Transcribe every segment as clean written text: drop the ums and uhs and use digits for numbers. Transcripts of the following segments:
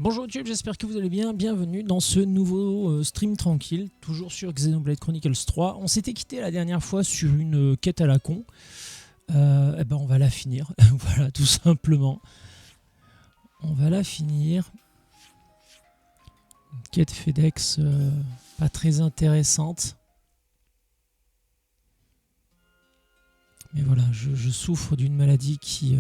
Bonjour YouTube, j'espère que vous allez bien. Bienvenue dans ce nouveau stream tranquille, toujours sur Xenoblade Chronicles 3. On s'était quitté la dernière fois sur une quête à la con. Eh ben on va la finir, voilà, tout simplement. On va la finir. Une quête FedEx pas très intéressante. Mais voilà, je souffre d'une maladie qui...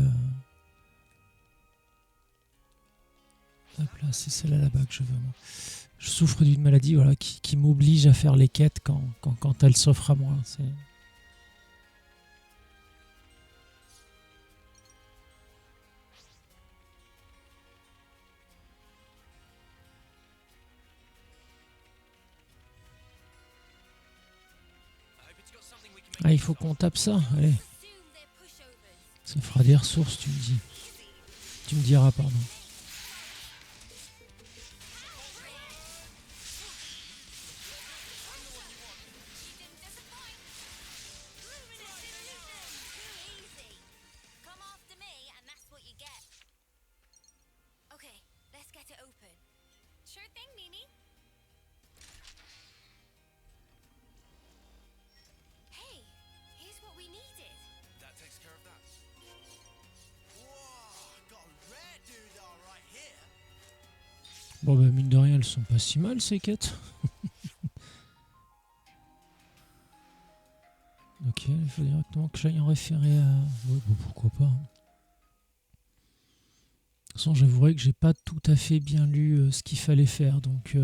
Hop là, c'est celle-là là-bas que je veux, moi. Je souffre d'une maladie voilà, qui m'oblige à faire les quêtes quand elle s'offre à moi. Ah, il faut qu'on tape ça. Allez. Ça fera des ressources, tu me dis. Tu me diras, pardon. Bon bah mine de rien, elles sont pas si mal ces quêtes. Ok, il faut directement que j'aille en référer à... Ouais, bon, pourquoi pas. De toute façon, j'avouerai que j'ai pas tout à fait bien lu ce qu'il fallait faire, donc...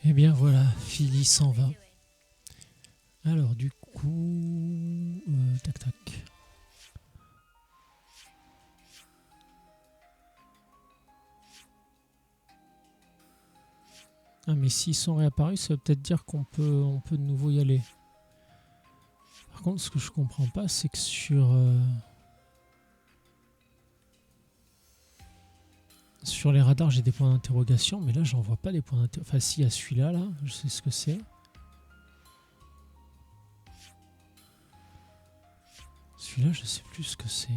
Eh bien voilà, Philly s'en va. Alors du coup... tac tac. Ah mais s'ils sont réapparus, ça veut peut-être dire qu'on peut de nouveau y aller. Par contre, ce que je comprends pas, c'est que sur les radars, j'ai des points d'interrogation, mais là, j'en vois pas des points d'interrogation. Enfin, si, à celui-là, là, je sais ce que c'est. Celui-là, je sais plus ce que c'est.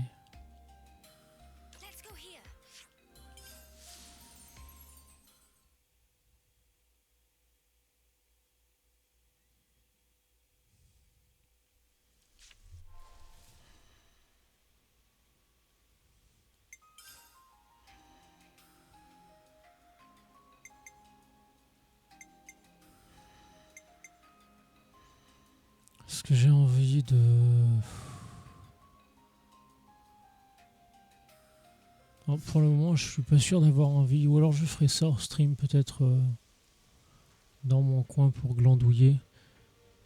Est-ce que j'ai envie de... Non, pour le moment, je suis pas sûr d'avoir envie. Ou alors je ferai ça hors stream, peut-être dans mon coin pour glandouiller.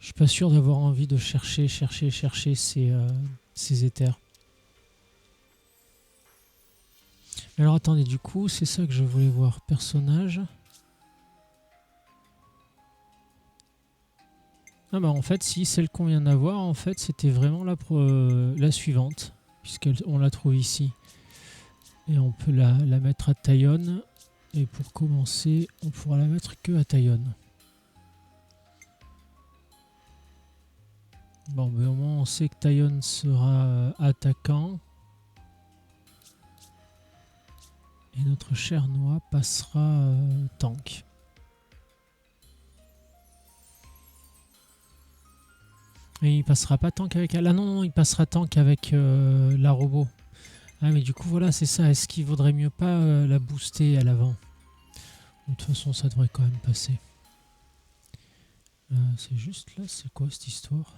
Je suis pas sûr d'avoir envie de chercher ces éthers. Alors attendez, du coup, c'est ça que je voulais voir. Personnage. Ah bah en fait, si, celle qu'on vient d'avoir, en fait, c'était vraiment la suivante. Puisqu'on la trouve ici. Et on peut la mettre à Taion. Et pour commencer, on pourra la mettre que à Taion. Bon, mais au moins on sait que Taion sera attaquant. Et notre cher Noah passera tank. Et il passera pas tank avec... Ah non, il passera tank avec la robot. Ah mais du coup voilà, c'est ça. Est-ce qu'il vaudrait mieux pas la booster à l'avant? De toute façon, ça devrait quand même passer. C'est juste là, c'est quoi cette histoire?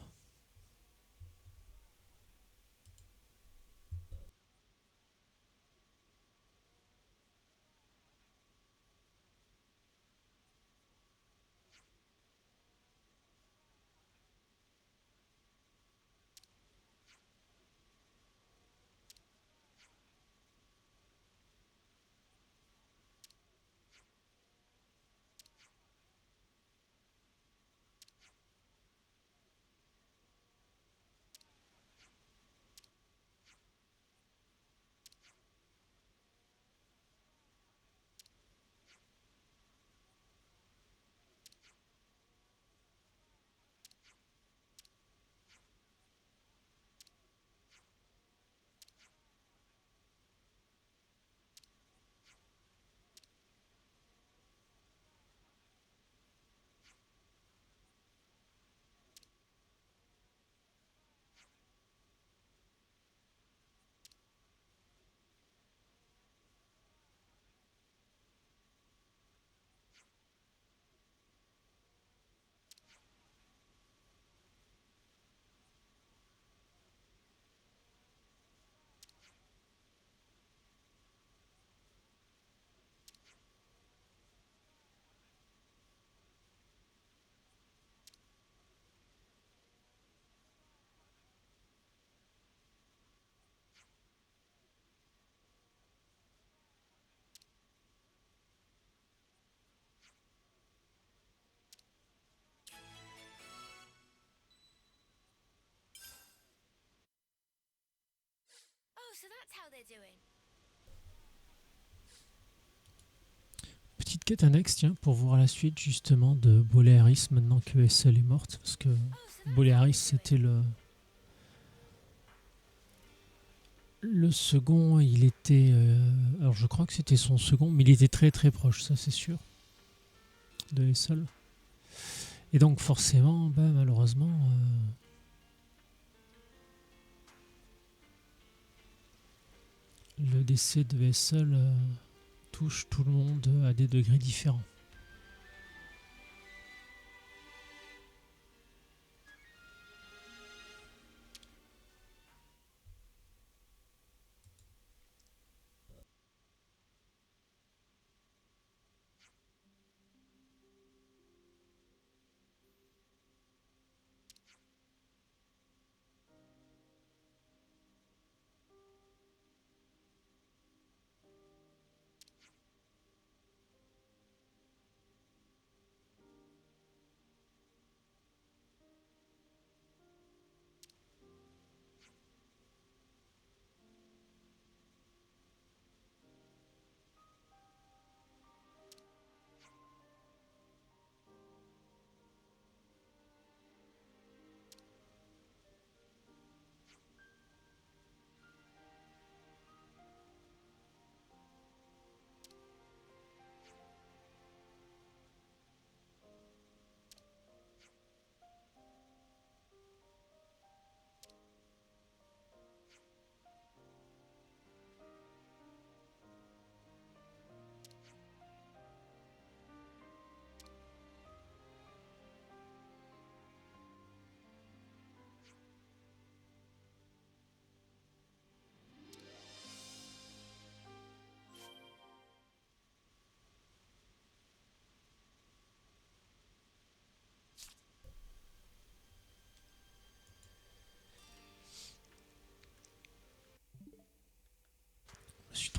Petite quête annexe, tiens, pour voir la suite justement de Boléaris maintenant que Essel est morte. Parce que Boléaris c'était le second, il était... alors je crois que c'était son second, mais il était très très proche, ça c'est sûr, de Essel. Et donc forcément, bah, malheureusement... le décès de Essel touche tout le monde à des degrés différents.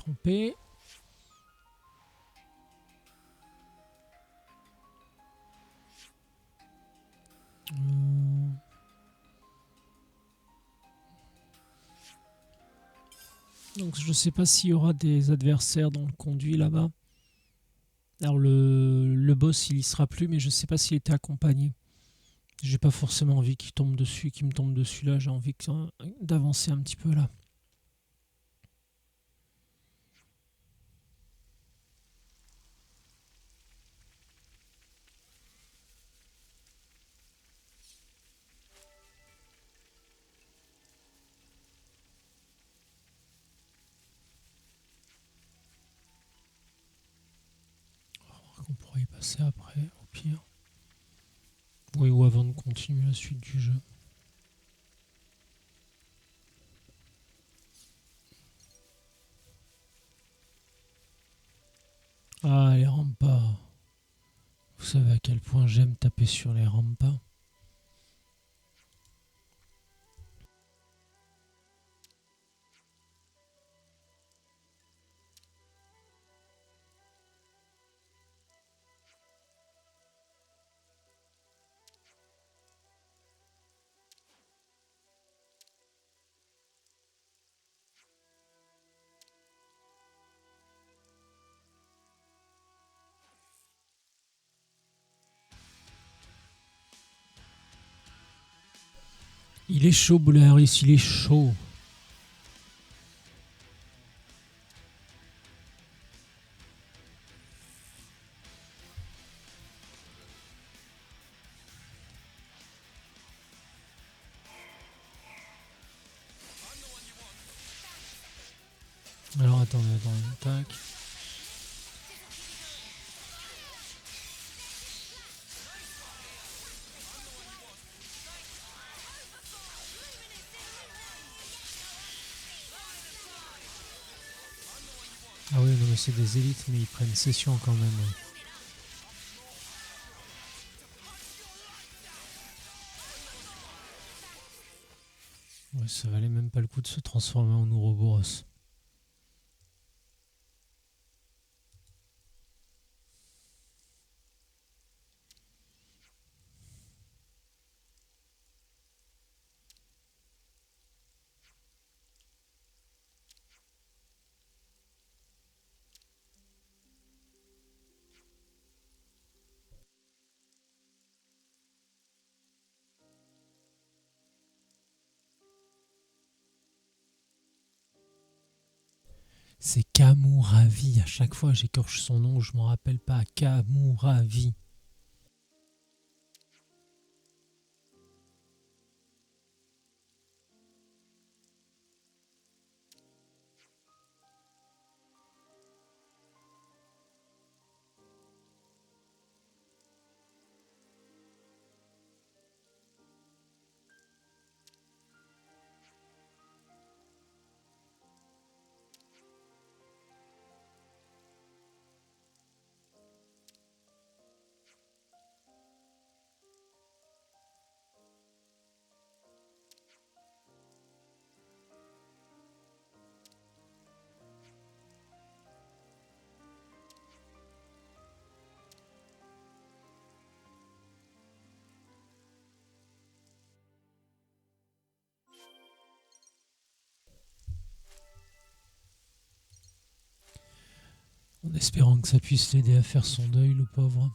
trompé. Donc je sais pas s'il y aura des adversaires dans le conduit là-bas. Alors le boss il y sera plus, mais je sais pas s'il était accompagné. J'ai pas forcément envie qu'il tombe dessus, qu'il me tombe dessus là. J'ai envie d'avancer un petit peu là. On pourrait y passer après, au pire. Oui, ou avant de continuer la suite du jeu. Ah, les rampas. Vous savez à quel point j'aime taper sur les rampas. Il est chaud, Boularis, il est chaud. Alors attendez, tac. Ah oui, non mais c'est des élites, mais ils prennent session quand même. Ouais, ça valait même pas le coup de se transformer en Ouroboros. C'est Kamuravi. À chaque fois, j'écorche son nom, je m'en rappelle pas. Kamuravi. En espérant que ça puisse l'aider à faire son deuil, le pauvre.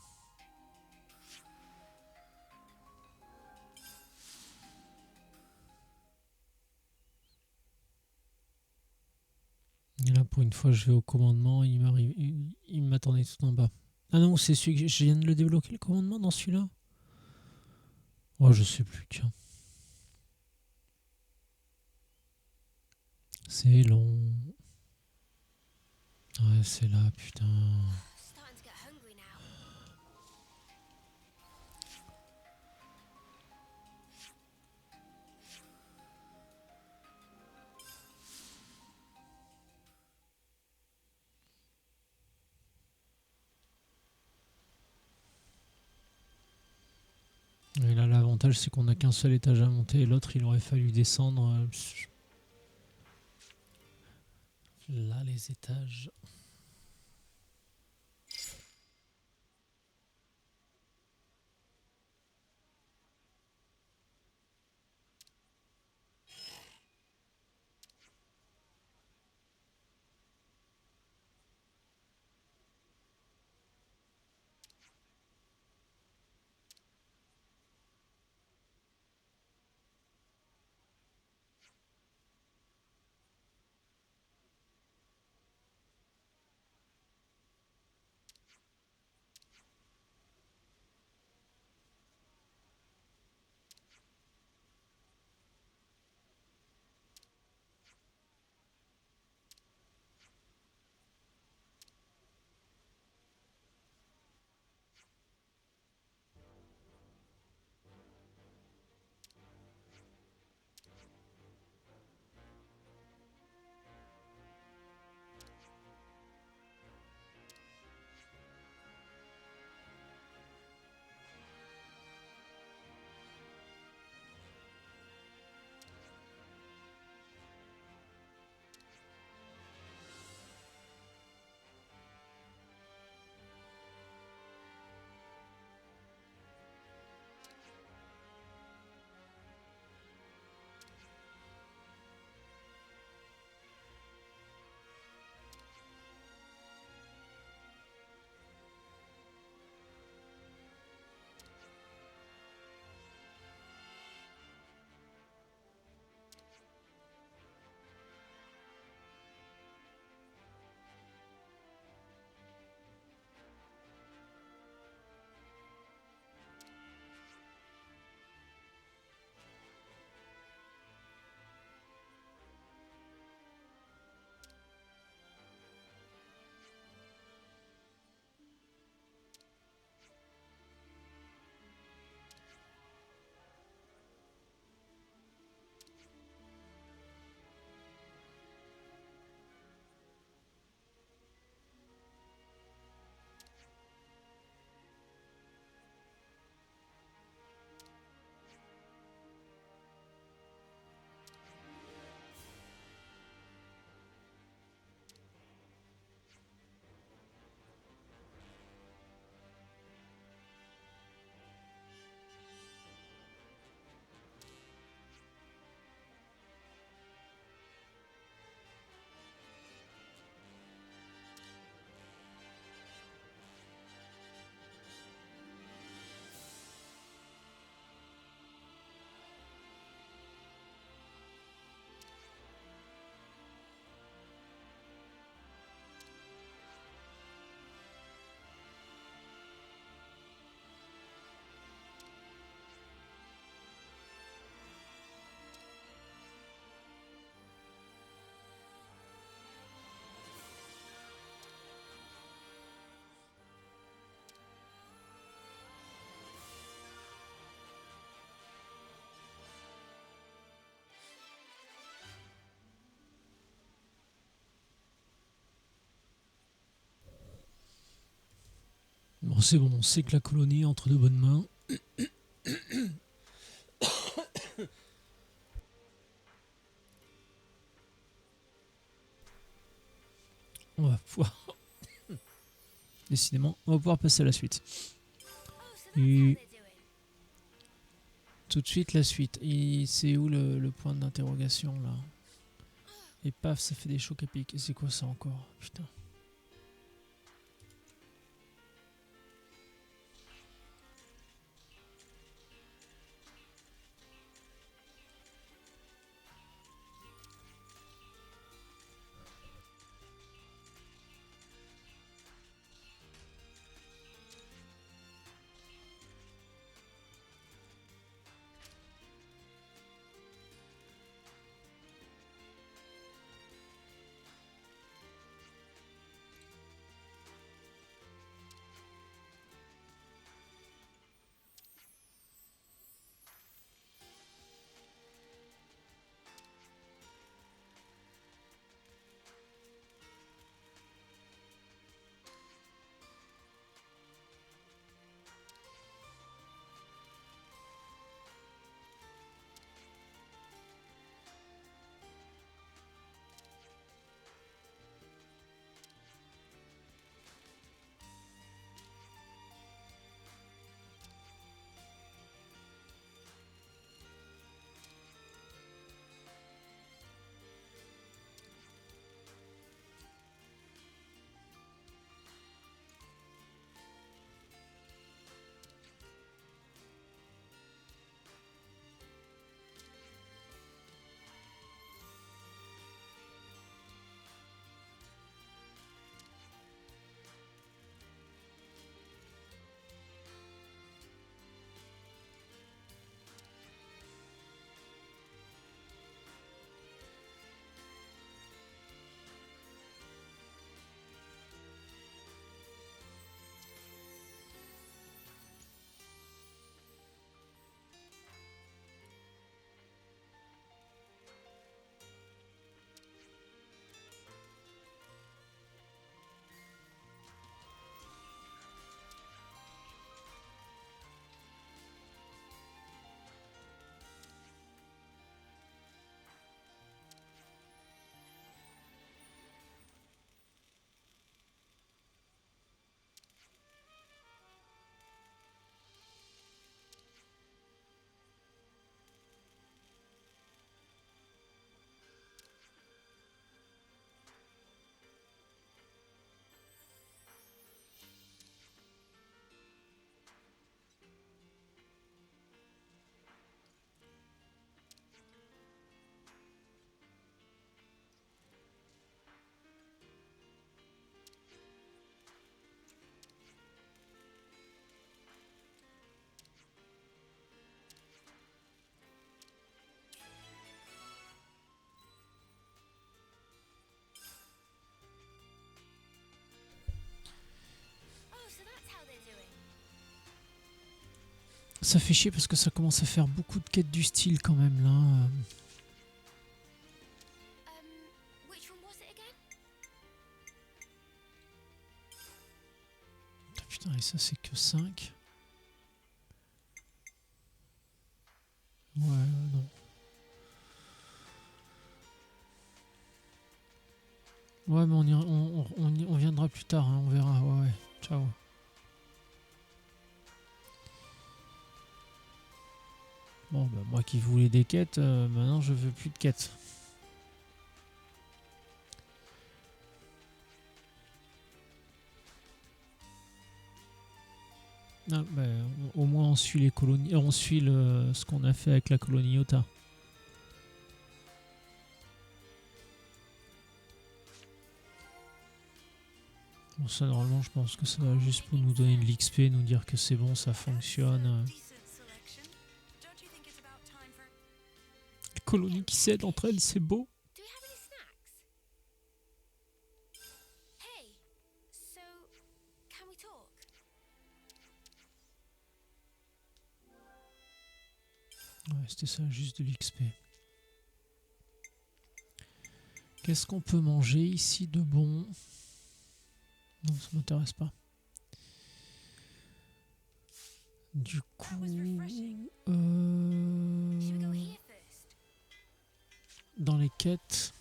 Et là, pour une fois, je vais au commandement. Il m'attendait tout en bas. Ah non, c'est celui que je viens de le débloquer, le commandement, dans celui-là. Oh, je sais plus, tiens. C'est long. Ouais, c'est là, putain. Et là, l'avantage, c'est qu'on n'a qu'un seul étage à monter et l'autre, il aurait fallu descendre. Là, les étages. Bon, c'est bon, on sait que la colonie est entre de bonnes mains. On va pouvoir... Décidément, on va pouvoir passer à la suite. Et tout de suite, la suite. Et c'est où le point d'interrogation, là? Et paf, ça fait des chocs à pic. Et c'est quoi ça encore? Putain. Ça fait chier parce que ça commence à faire beaucoup de quêtes du style quand même là. Putain, et ça c'est que 5. Ouais, non. Ouais, mais on viendra plus tard, hein, on verra. Ouais, ouais. Ciao. Bon, bah, moi qui voulais des quêtes, maintenant je veux plus de quêtes. Ah, bah, au moins on suit les colonies, on suit ce qu'on a fait avec la colonie Iota. Bon, ça normalement je pense que ça va juste pour nous donner de l'XP, nous dire que c'est bon, ça fonctionne. Les colonies qui s'aident entre elles, c'est beau. Ouais, c'était ça, juste de l'XP. Qu'est-ce qu'on peut manger ici de bon? Non, ça m'intéresse pas. Du coup... dans les quêtes...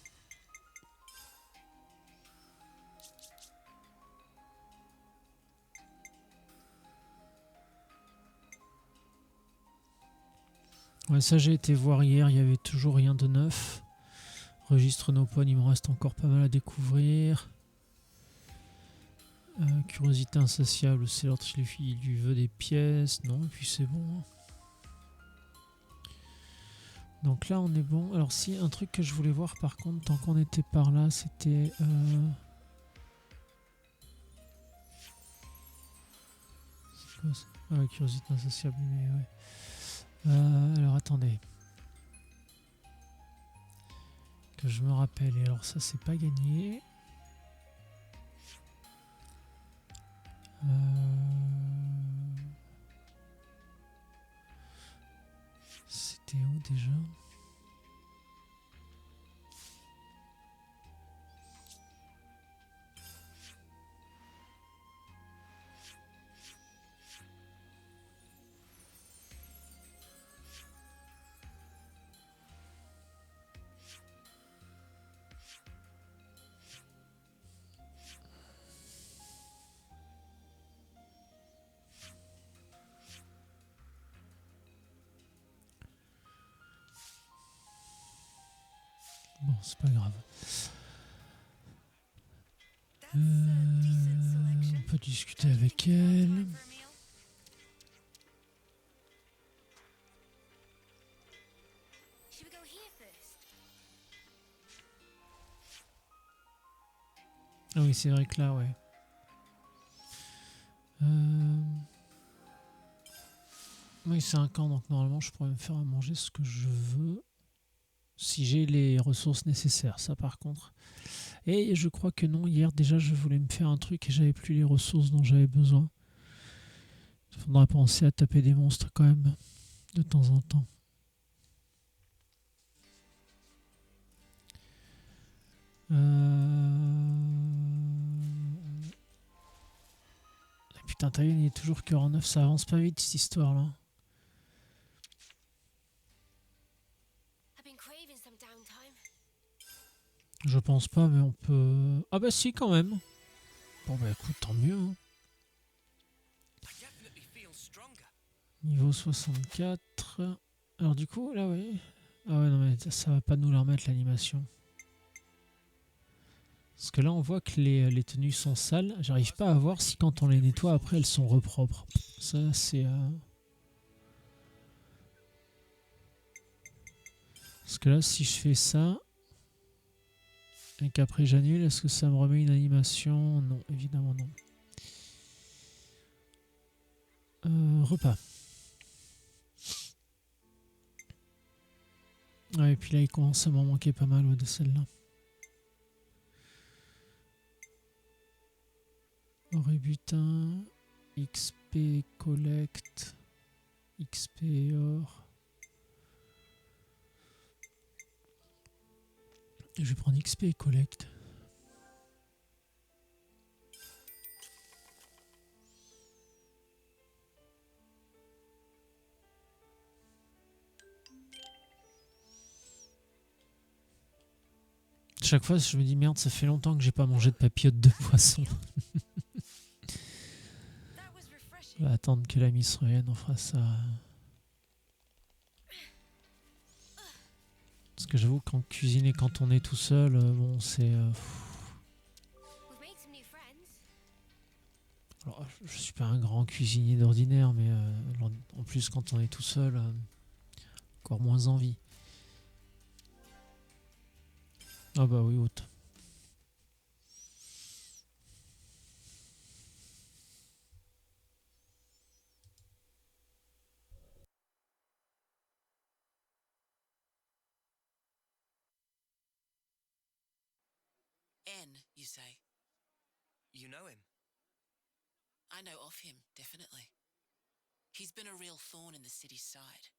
Ouais, ça j'ai été voir hier, il y avait toujours rien de neuf. Registre nos points, il me reste encore pas mal à découvrir. Curiosité insatiable, c'est l'autre il lui veut des pièces. Non, et puis c'est bon. Donc là on est bon. Alors si, un truc que je voulais voir par contre, tant qu'on était par là, c'était... c'est quoi ça? Ah ouais, curiosité insatiable, mais ouais. Alors attendez. Que je me rappelle. Et alors ça c'est pas gagné. C'était où déjà? Bon, c'est pas grave. On peut discuter avec elle. Ah oui, c'est vrai que là, ouais. Oui, c'est un camp, donc normalement, je pourrais me faire à manger ce que je veux. Si j'ai les ressources nécessaires, ça par contre. Et je crois que non, hier déjà, je voulais me faire un truc et j'avais plus les ressources dont j'avais besoin. Il faudra penser à taper des monstres quand même, de temps en temps. Putain, t'as vu, il est toujours cœur en neuf, ça avance pas vite cette histoire-là. Je pense pas, mais on peut... Ah bah si, quand même. Bon bah écoute, tant mieux. Hein. Niveau 64. Alors du coup, là, oui. Ah ouais, non mais ça va pas nous la remettre l'animation. Parce que là, on voit que les tenues sont sales. J'arrive pas à voir si quand on les nettoie, après, elles sont repropres. Ça, c'est... Parce que là, si je fais ça... Et qu'après j'annule, est-ce que ça me remet une animation? Non, évidemment non. Repas. Ouais, et puis là, il commence à m'en manquer pas mal de celle-là. Or et butin, XP, collect. XP, or. Je vais prendre XP et collect. Chaque fois, je me dis merde, ça fait longtemps que j'ai pas mangé de papillotes de poisson. On va attendre que la miss revienne, on fera ça. Parce que j'avoue qu'en cuisiner quand on est tout seul, bon, c'est. Alors, je suis pas un grand cuisinier d'ordinaire, mais en plus, quand on est tout seul, encore moins envie. Ah bah oui, haute. N, you say? You know him? I know of him, definitely. He's been a real thorn in the city's side.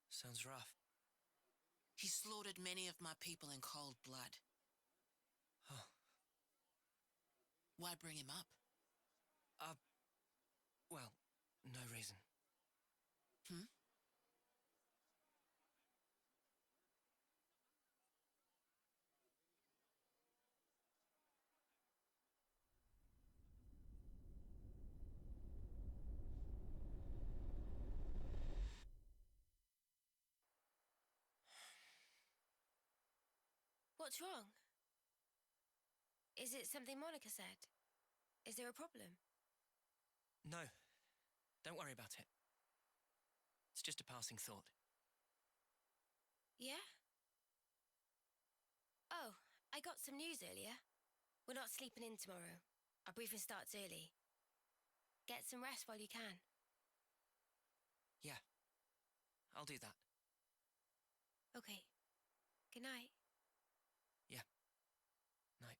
Sounds rough. He slaughtered many of my people in cold blood. Oh. Why bring him up? Well, no reason. Hmm? What's wrong? Is it something Monica said? Is there a problem? No. Don't worry about it. It's just a passing thought. Yeah? Oh, I got some news earlier. We're not sleeping in tomorrow. Our briefing starts early. Get some rest while you can. Yeah. I'll do that. Okay. Good night. Yeah. Night.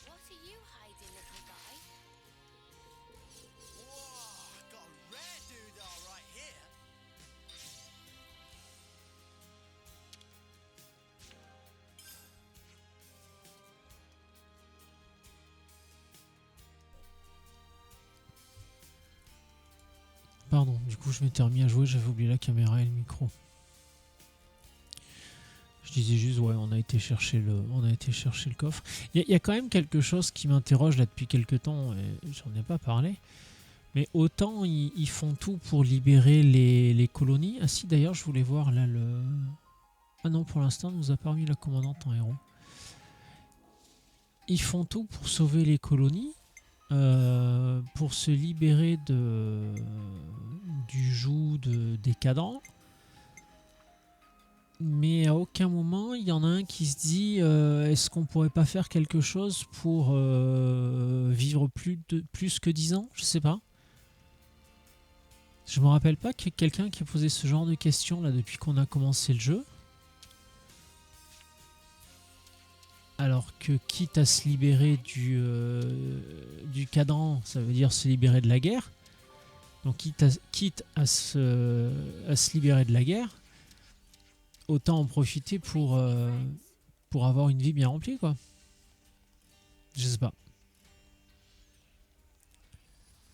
What are you hiding, little guy? Whoa, got a rare doodah right here. Pardon, du coup je m'étais remis à jouer, j'avais oublié la caméra et le micro. Je disais juste, ouais, on a été chercher le coffre. Il y a quand même quelque chose qui m'interroge là depuis quelques temps, et j'en ai pas parlé. Mais autant ils font tout pour libérer les colonies. Ah si, d'ailleurs, je voulais voir là le... Ah non, pour l'instant, on nous a pas remis la commandante en héros. Ils font tout pour sauver les colonies, pour se libérer du joug des cadrans. Mais à aucun moment, il y en a un qui se dit est-ce qu'on pourrait pas faire quelque chose pour vivre plus que 10 ans? Je sais pas. Je me rappelle pas qu'il y ait quelqu'un qui a posé ce genre de questions là depuis qu'on a commencé le jeu. Alors que quitte à se libérer du cadran, ça veut dire se libérer de la guerre. Donc quitte à se libérer de la guerre, autant en profiter pour avoir une vie bien remplie, quoi. Je sais pas.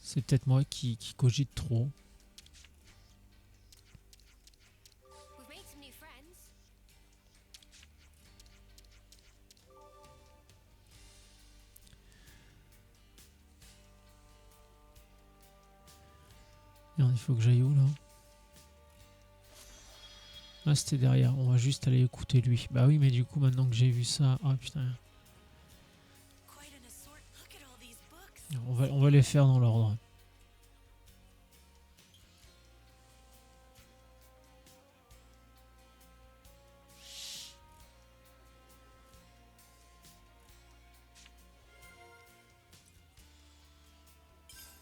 C'est peut-être moi qui cogite trop. We've made some new friends. Merde, il faut que j'aille où là? Ah, c'était derrière. On va juste aller écouter lui. Bah oui, mais du coup, maintenant que j'ai vu ça... Oh putain. Quite an assort. Look at all these books. On va les faire dans l'ordre.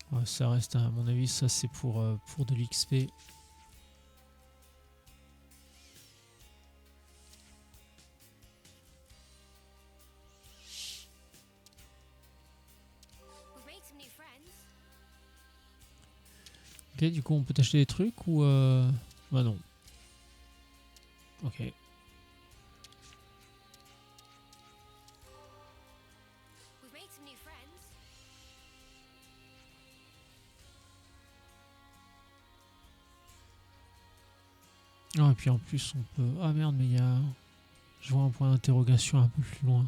Ouais, ça reste, à mon avis, ça c'est pour de l'XP. We've made some new friends. Ok, du coup, on peut acheter des trucs ou... Bah non. Ok. We've made some new friends. Ah, et puis en plus, on peut... Ah merde, mais il y a... Je vois un point d'interrogation un peu plus loin.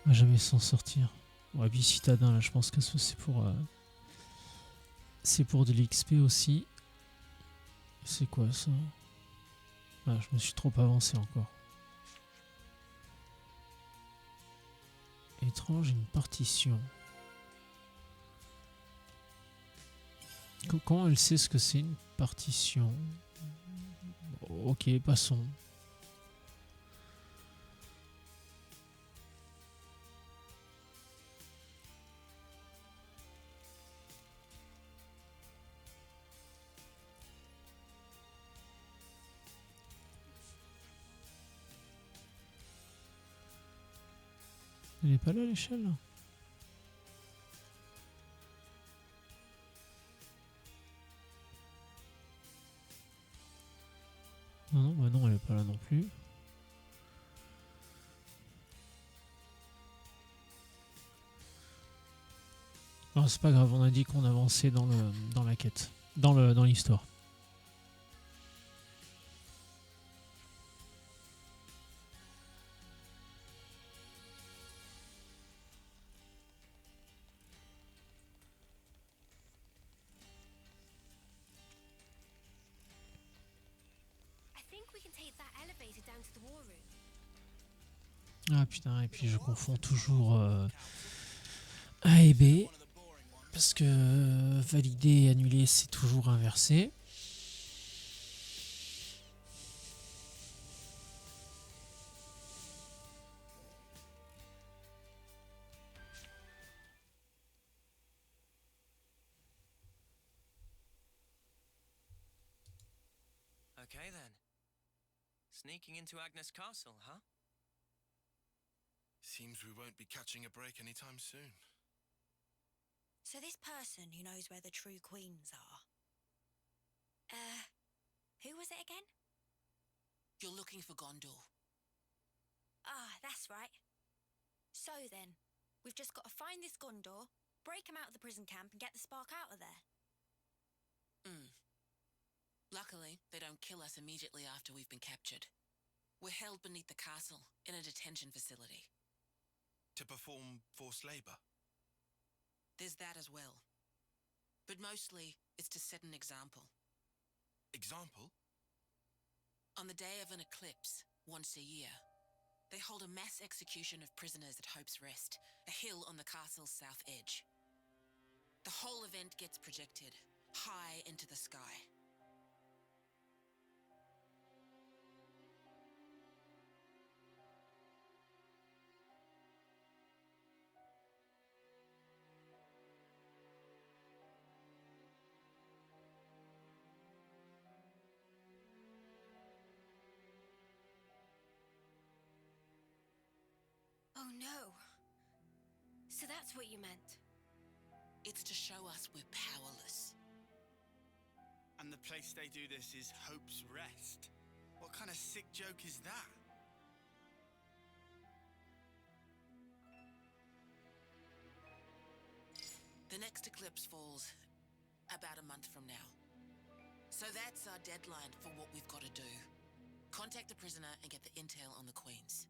On va jamais s'en sortir. Ouais, puis citadin, là, je pense que c'est pour... C'est pour de l'XP aussi. C'est quoi ça? Ah, je me suis trop avancé encore. Étrange, une partition. Comment elle sait ce que c'est une partition? Ok, passons. Elle est pas là l'échelle là? Non, non, bah non, elle est pas là non plus. Non, c'est pas grave, on a dit qu'on avançait dans la quête, dans l'histoire. I think we can take that elevator down to the war room. Ah putain, et puis je confonds toujours A et B, parce que valider et annuler c'est toujours inversé. Okay then. Sneaking into Agnes Castle, huh? Seems we won't be catching a break anytime soon. So this person who knows where the true queens are. Who was it again? You're looking for Gondor. Ah, that's right. So then, we've just got to find this Gondor, break him out of the prison camp, and get the spark out of there. Luckily, they don't kill us immediately after we've been captured. We're held beneath the castle in a detention facility. To perform forced labor. There's that as well. But mostly, it's to set an example. Example? On the day of an eclipse, once a year, they hold a mass execution of prisoners at Hope's Rest, a hill on the castle's south edge. The whole event gets projected, high into the sky. Oh no. So that's what you meant. It's to show us we're powerless. And the place they do this is Hope's Rest. What kind of sick joke is that? The next eclipse falls about a month from now. So that's our deadline for what we've got to do. Contact the prisoner and get the intel on the Queens.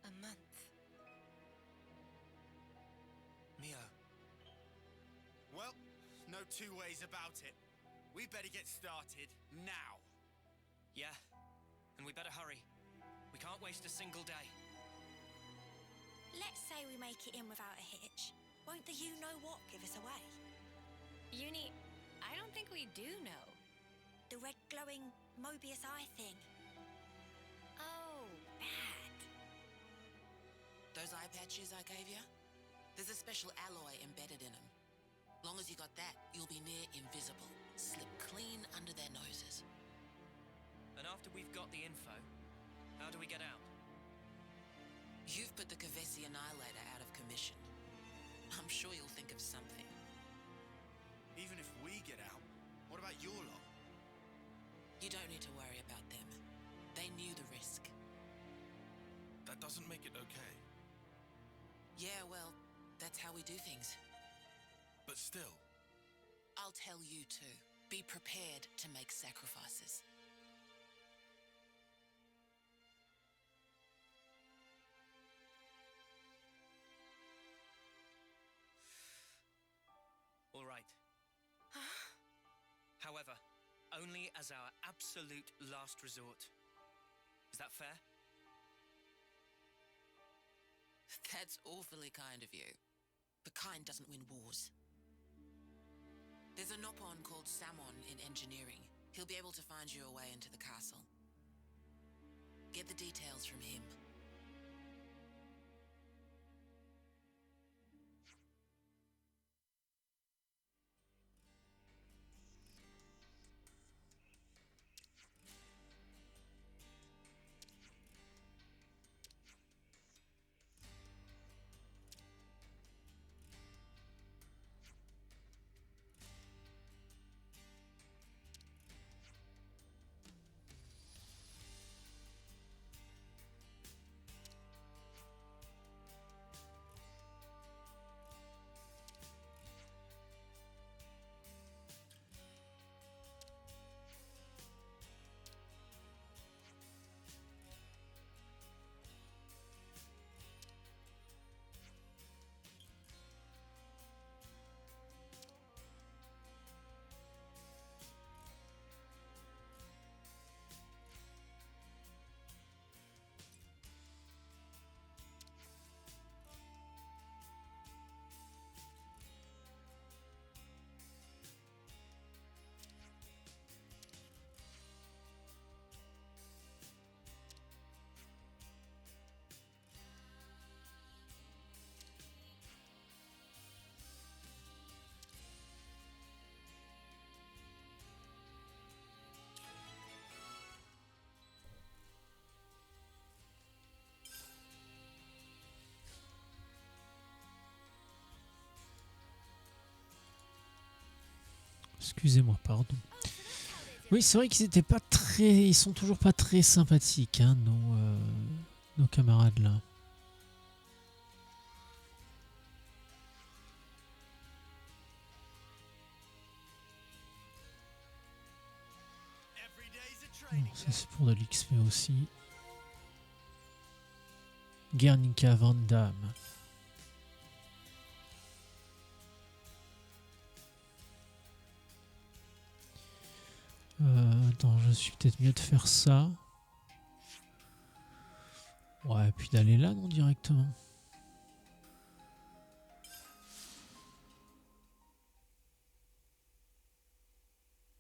A month. Mio, Well, no two ways about it. We better get started now. yeah, and we better hurry. We can't waste a single day. Let's say we make it in without a hitch. Won't the you-know-what give us away? Uni, I don't think we do know. The red glowing Mobius eye thing. Oh, Bad. Those eye patches I gave you? There's a special alloy embedded in them. Long as you got that, you'll be near invisible. Slip clean under their noses. And after we've got the info, how do we get out? You've put the Kavesi Annihilator out of commission. I'm sure you'll think of something. Even if we get out, what about your lot? You don't need to worry about them. They knew the risk. That doesn't make it okay. Yeah, well, that's how we do things. But still, I'll tell you too. Be prepared to make sacrifices. All right. However, only as our absolute last resort. Is that fair? That's awfully kind of you. But kind doesn't win wars. There's a Nopon called Samon in engineering. He'll be able to find you a way into the castle. Get the details from him. Excusez-moi, pardon. Oui, c'est vrai qu'ils étaient pas très, ils sont toujours pas très sympathiques, hein, nos camarades là. Every day's a Bon, ça c'est pour de l'XP aussi. Guernica Van Damme. Attends, je suis peut-être mieux de faire ça. Ouais, puis d'aller là, non, directement.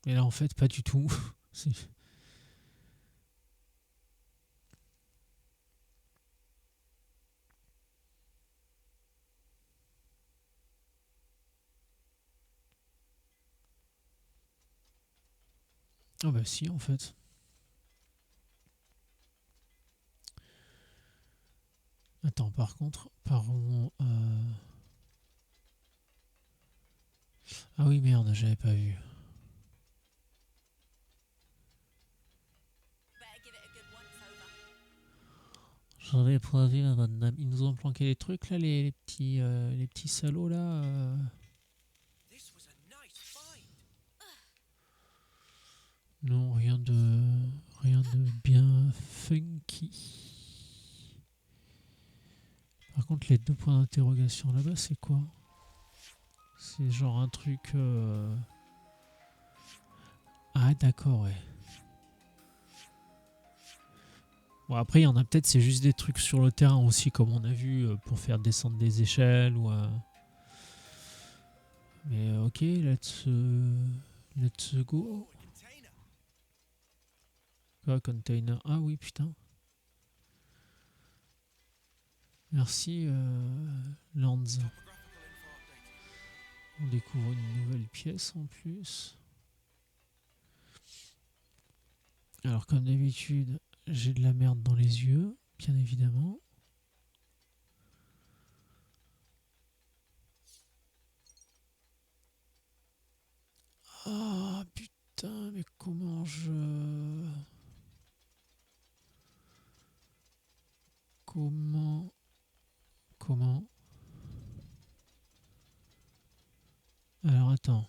Et là, en fait, pas du tout. C'est- Ah bah si, en fait. Attends, par contre, parons... Ah oui, merde, j'avais pas vu. Better give it a good once over. J'avais pas vu la Van Damme. Ils nous ont planqué les trucs, là, les petits salauds, là. This was a nice find. Non, rien de bien funky. Par contre, les deux points d'interrogation là-bas, c'est quoi? C'est genre un truc... Ah, d'accord, ouais. Bon, après, il y en a peut-être, c'est juste des trucs sur le terrain aussi, comme on a vu, pour faire descendre des échelles ou... Mais ok, let's go. Oh, a container. Quoi, container? Ah oui, putain. Merci, Lands. Topographical info updated. On découvre une nouvelle pièce en plus. Alors, comme d'habitude, j'ai de la merde dans les yeux, bien évidemment. Ah, putain, mais comment je... Comment... Alors, attends.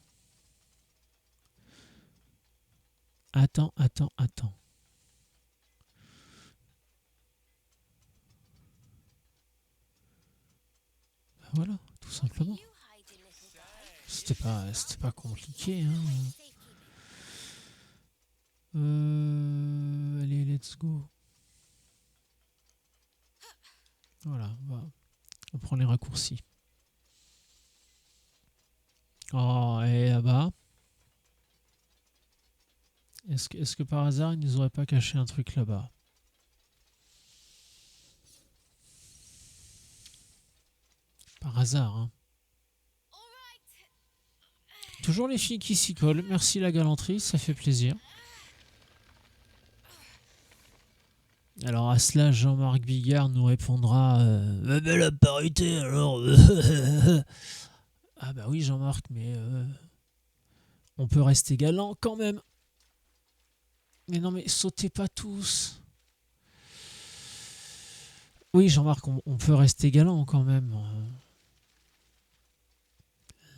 Attends. Voilà, tout simplement. You hiding, little guy. C'était pas compliqué, hein. Safekeeping. Allez, let's go. Voilà, on prend les raccourcis. Oh, et là-bas. Est-ce que par hasard, ils nous auraient pas caché un truc là-bas? Par hasard, hein. Toujours les filles qui s'y collent. Merci la galanterie, ça fait plaisir. Alors à cela, Jean-Marc Bigard nous répondra mais la parité alors. Ah bah oui Jean-Marc, mais on peut rester galant quand même. Mais non mais sautez pas tous. Oui Jean-Marc, on peut rester galant quand même.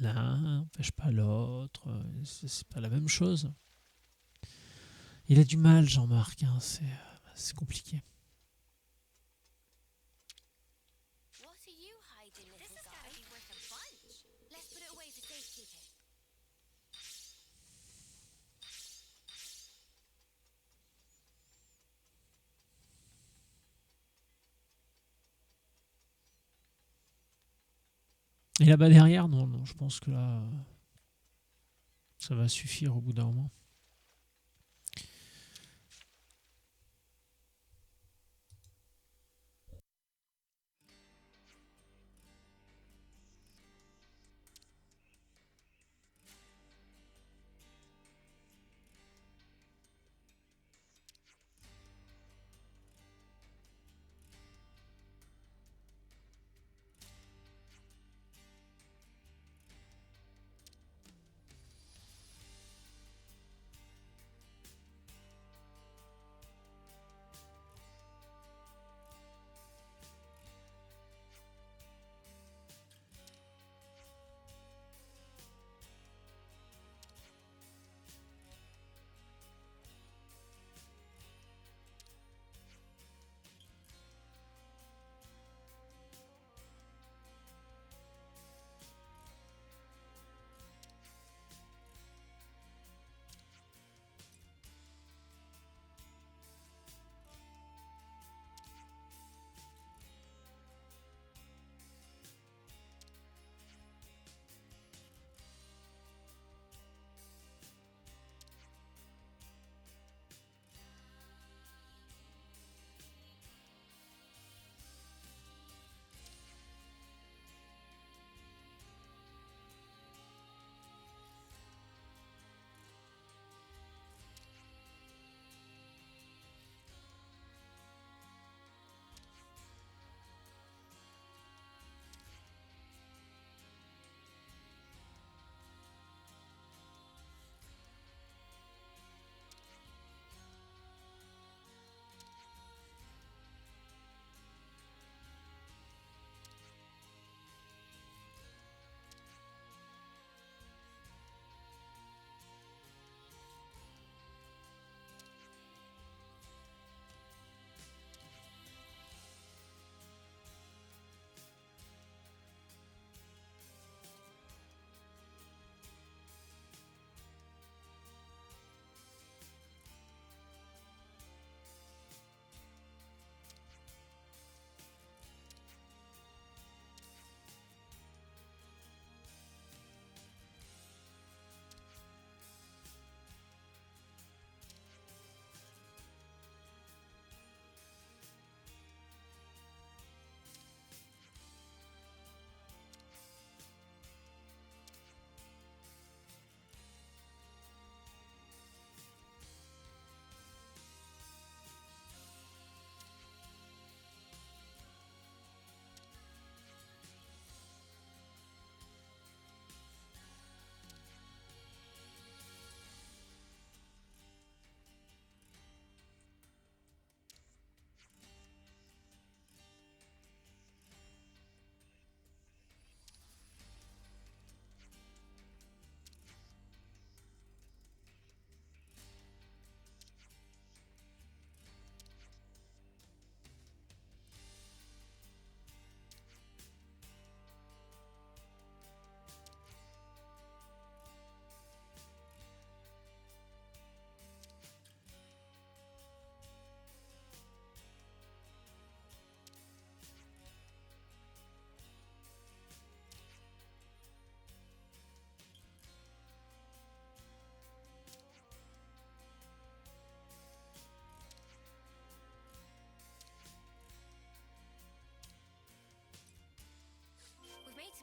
L'un n'empêche pas l'autre, c'est pas la même chose. Il a du mal Jean-Marc, hein, c'est compliqué. What are you hiding, little This is guy? gonna be worth a bunch. Let's put it away for safekeeping. Et là-bas derrière, non, je pense que là, ça va suffire au bout d'un moment.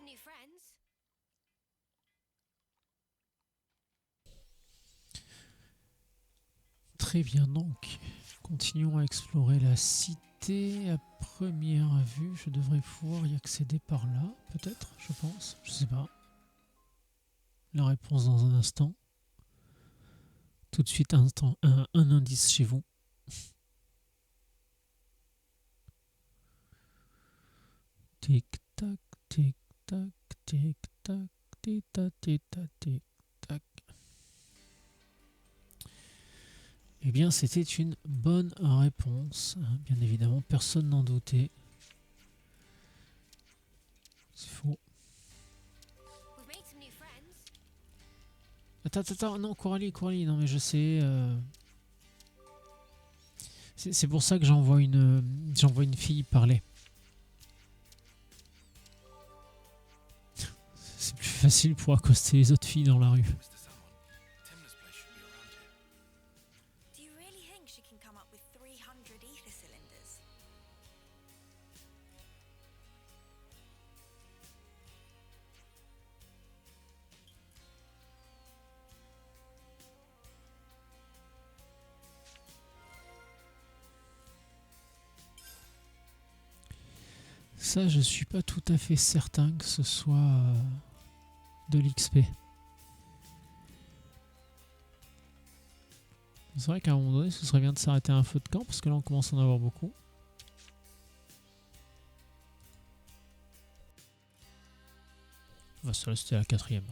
some new friends. Très bien, donc continuons à explorer la cité. À première vue, je devrais pouvoir y accéder par là, peut-être, je pense, je sais pas. La réponse dans un instant. Tout de suite, un indice chez vous. Tic tac, tic tac, tic tac, tic tac, tic tac, tic tac. Eh bien, c'était une bonne réponse. Bien évidemment, personne n'en doutait. C'est faux. We've made some new friends. Attends, non, Coralie, non mais je sais. C'est pour ça que j'envoie une fille parler. C'est plus facile pour accoster les autres filles dans la rue. Mr. Salmon, Timna's place should be around here. Do you really think she can come up with 300 ether cylinders? Ça, je suis pas tout à fait certain que ce soit de l'XP. C'est vrai qu'à un moment donné, ce serait bien de s'arrêter à un feu de camp, parce que là, on commence à en avoir beaucoup. Celle-là, c'était la 4e.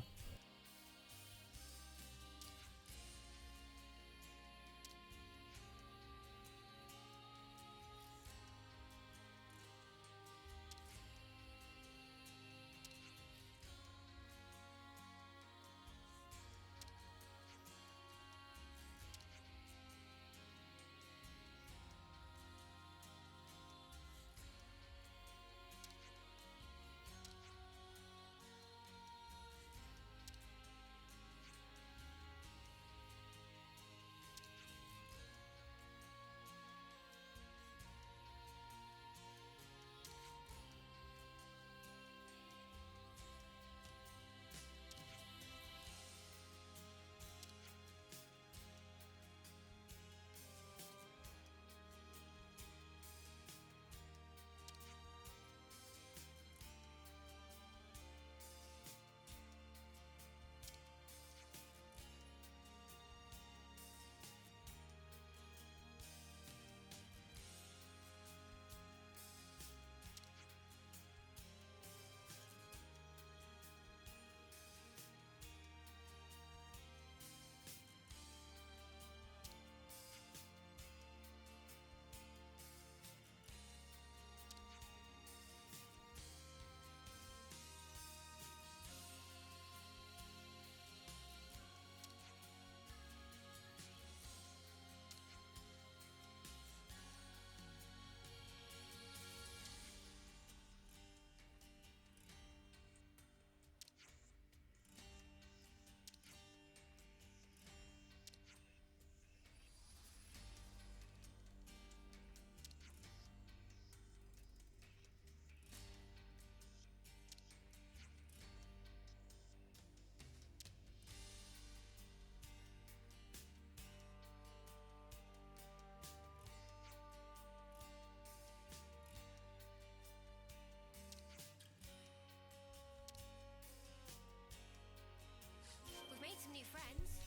We've made some new friends.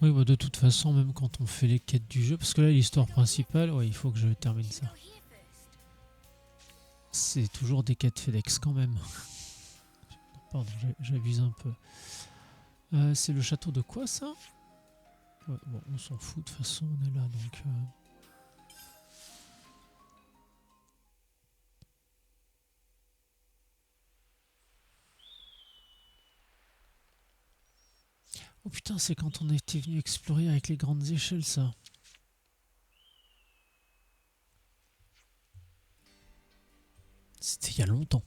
Oui, bah de toute façon, même quand on fait les quêtes du jeu, parce que là, l'histoire principale, ouais, il faut que je termine ça. Go here first. C'est toujours des quêtes FedEx quand même. Pardon, j'abuse un peu. C'est le château de quoi, ça? Ouais, bon, on s'en fout, de toute façon, on est là, donc... Oh putain, c'est quand on était venu explorer avec les grandes échelles, ça. C'était il y a longtemps.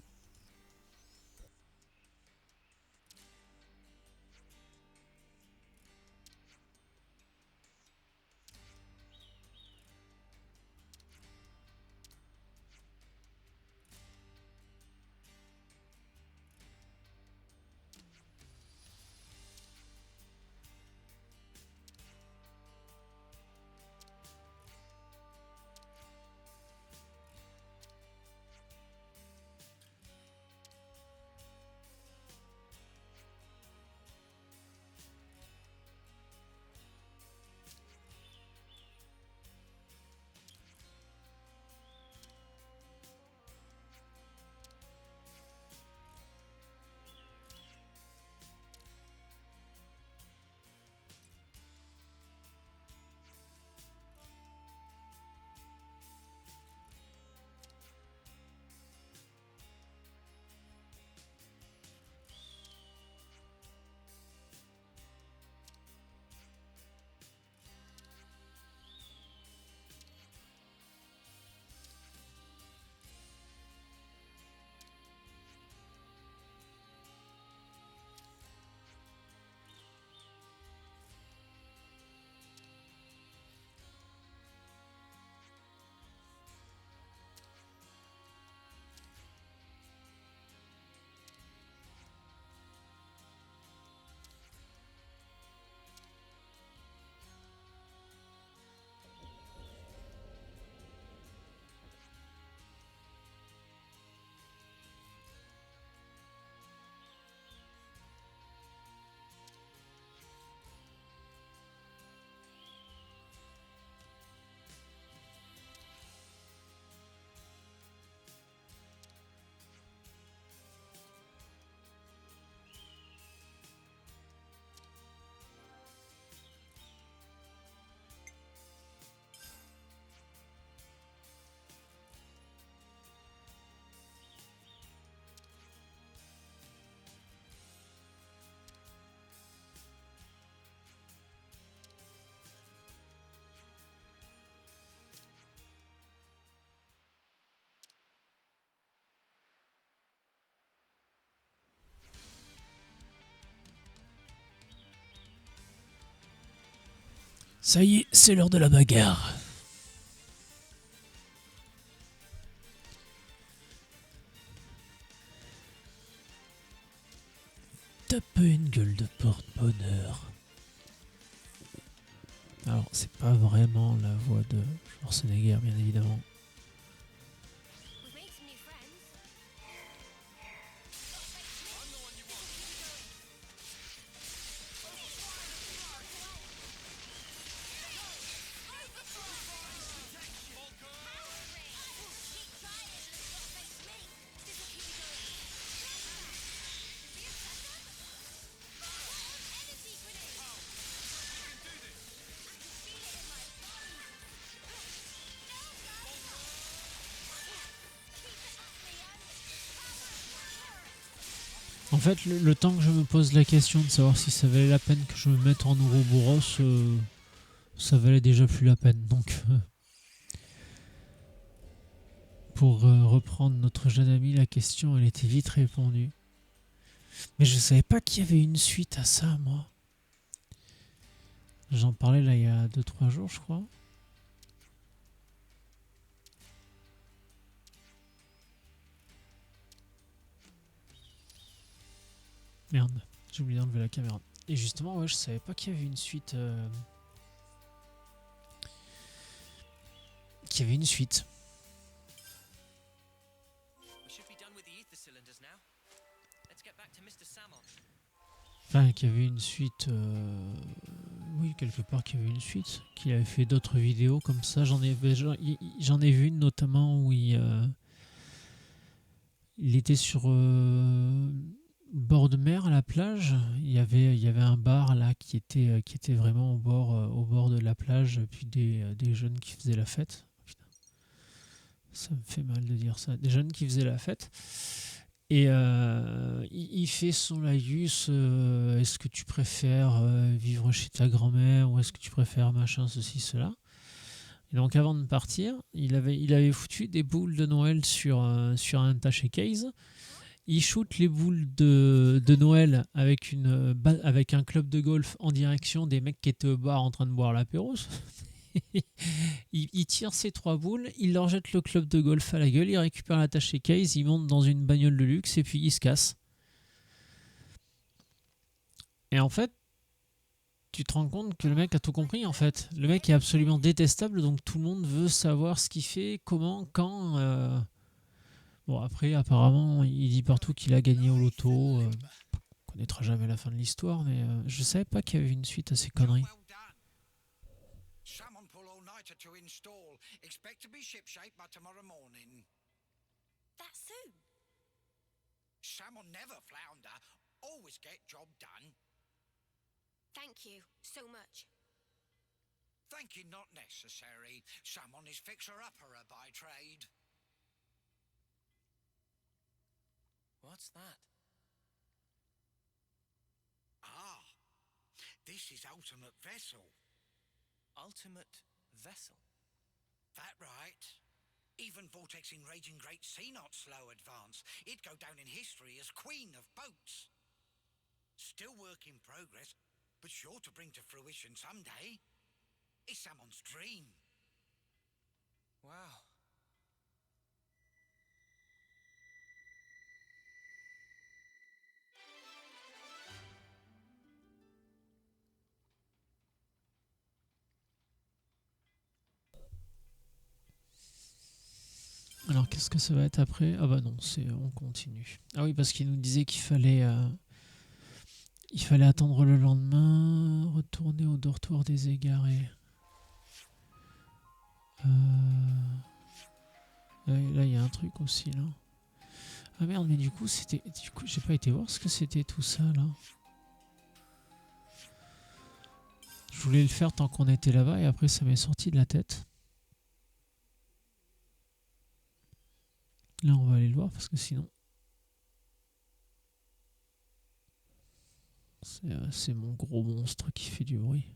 Ça y est, c'est l'heure de la bagarre. T'as pas une gueule de porte-bonheur. Alors, c'est pas vraiment la voix de Schwarzenegger, bien évidemment. We've made some new friends. En fait, le temps que je me pose la question de savoir si ça valait la peine que je me mette en Ouroboros, ça valait déjà plus la peine. Donc, pour reprendre notre jeune ami, la question, elle était vite répondue. Mais je savais pas qu'il y avait une suite à ça, moi. J'en parlais là il y a 2-3 jours, je crois. Merde, j'ai oublié d'enlever la caméra. Et justement, ouais, je savais pas qu'il y avait une suite. Qu'il y avait une suite. We should be done with the ether cylinders now. Let's get back to Mr. Salmon. Enfin, qu'il y avait une suite. Oui, quelque part qu'il y avait une suite. Qu'il avait fait d'autres vidéos comme ça. J'en ai vu une notamment où il était sur bord de mer à la plage. Il y avait un bar là qui était vraiment au bord de la plage. Puis des jeunes qui faisaient la fête. Putain. Ça me fait mal de dire ça. Des jeunes qui faisaient la fête. Et il fait son laïus. Est-ce que tu préfères vivre chez ta grand-mère ou est-ce que tu préfères machin, ceci, cela. Et donc avant de partir, il avait foutu des boules de Noël sur un taché case. Il shoot les boules de Noël avec un club de golf en direction des mecs qui étaient au bar en train de boire l'apéro. il tire ces 3 boules, il leur jette le club de golf à la gueule, il récupère l'attaché case, il monte dans une bagnole de luxe et puis il se casse. Et en fait, tu te rends compte que le mec a tout compris en fait. Le mec est absolument détestable, donc tout le monde veut savoir ce qu'il fait, comment, quand. Bon, après, apparemment, il dit partout qu'il a gagné au loto. On connaîtra jamais la fin de l'histoire, mais je savais pas qu'il y avait une suite à ces conneries. Well done. Salmon pull all-nighter to install. Expect to be shipshape by tomorrow morning. That's soon. Salmon never flounder. Always get job done. Thank you so much. Thank you not necessary. Salmon is fixer-upper by trade. What's that? Ah, this is ultimate vessel. Ultimate vessel. That right. Even Vortex in Raging Great Sea not slow advance. It'd go down in history as queen of boats. Still work in progress, but sure to bring to fruition someday. It's Salmon's dream. Wow. Alors qu'est-ce que ça va être après? Ah bah non, on continue. Ah oui, parce qu'il nous disait qu'il fallait attendre le lendemain, retourner au dortoir des égarés. Là il y a un truc aussi là. Ah merde, mais du coup j'ai pas été voir ce que c'était tout ça là. Je voulais le faire tant qu'on était là-bas et après ça m'est sorti de la tête. Là, on va aller le voir parce que sinon, c'est mon gros monstre qui fait du bruit.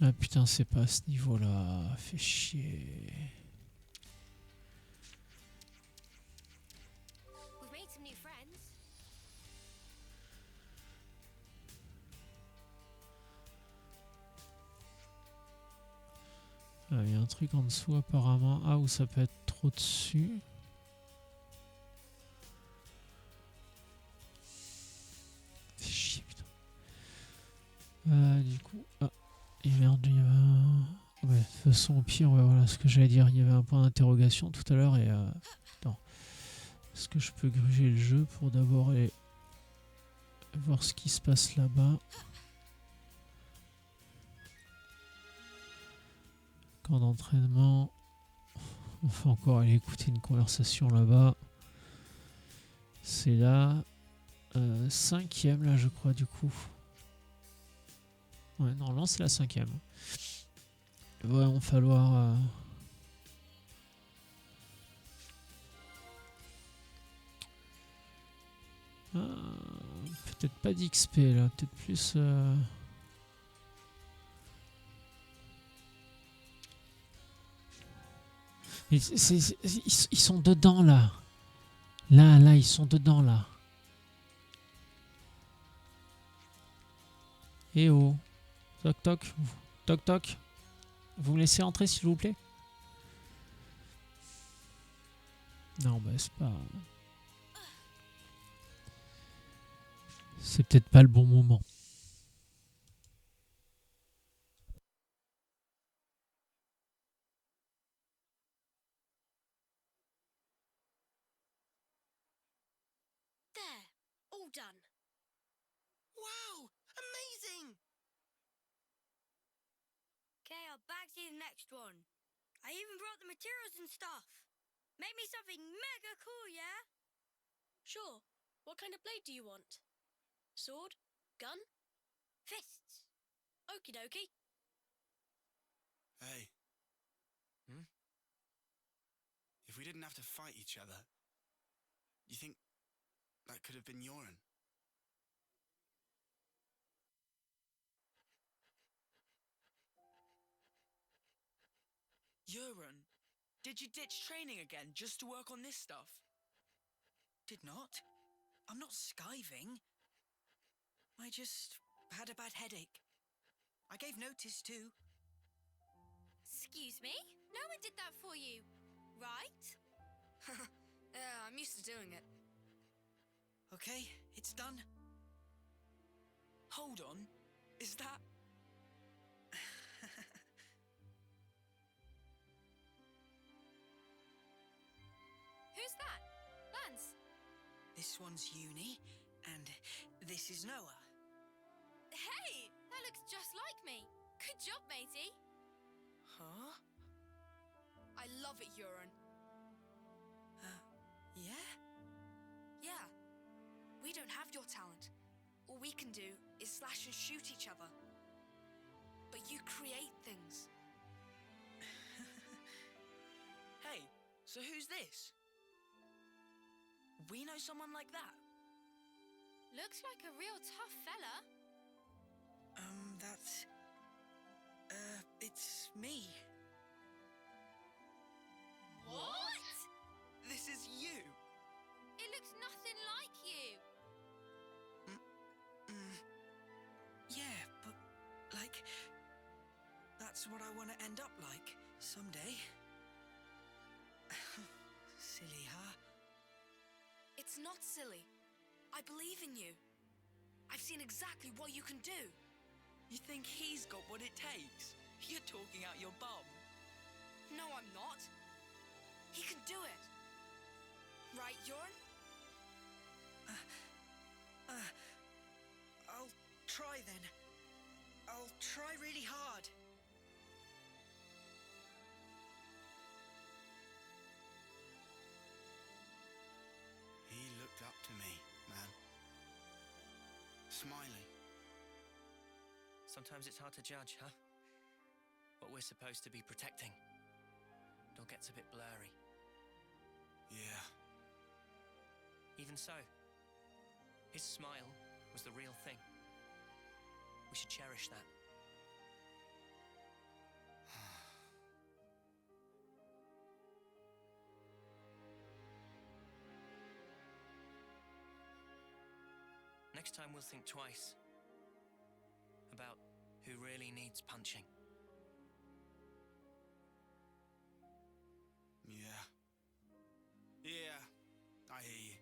Ah putain, c'est pas à ce niveau-là. Fait chier. We've made some new friends. Ah, il y a un truc en dessous apparemment. Ah, où ça peut être trop dessus. Fait chier, putain. Du coup... Ah, et merde, il y avait un... Ouais, de toute façon, au pire, ouais, voilà ce que j'allais dire. Il y avait un point d'interrogation tout à l'heure et... Attends. Est-ce que je peux gruger le jeu pour d'abord aller voir ce qui se passe là-bas? Camp d'entraînement. On va encore aller écouter une conversation là-bas. C'est la 5e là, je crois, du coup. Ouais, normalement c'est la 5e. Il va vraiment falloir... peut-être pas d'XP là, peut-être plus... Mais ils sont dedans là. Là, ils sont dedans là. Eh oh. Toc toc. Toc toc. Vous me laissez entrer s'il vous plaît? Non, bah c'est pas... C'est peut-être pas le bon moment. There, all done. Wow! Amazing! Okay, I'll back to the next one. I even brought the materials and stuff. Make me something mega cool, yeah? Sure. What kind of blade do you want? Sword? Gun? Fists. Okie dokie. Hey. If we didn't have to fight each other, you think that could have been Yoren? Euron, did you ditch training again just to work on this stuff? Did not. I'm not skiving. I just had a bad headache. I gave notice too. Excuse me? No one did that for you, right? Yeah, I'm used to doing it. Okay, it's done. Hold on, is that... Who's that? Lance? This one's Uni, and this is Noah. Hey, that looks just like me. Good job, matey. Huh? I love it, Euron. Yeah? Yeah. We don't have your talent. All we can do is slash and shoot each other. But you create things. Hey, so who's this? We know someone like that? Looks like a real tough fella. That's... it's me. What? This is you! It looks nothing like you. Yeah, but, like... That's what I want to end up like, someday. Silly, huh? It's not silly. I believe in you. I've seen exactly what you can do. You think he's got what it takes? You're talking out your bum. No, I'm not. He can do it. Right, Euron? I'll try then. I'll try really hard. He looked up to me, man. Smiling. Sometimes it's hard to judge, huh? What we're supposed to be protecting. It all gets a bit blurry. Yeah. Even so, his smile was the real thing. We should cherish that. next time we'll think twice about who really needs punching. Yeah. Yeah, I hear you.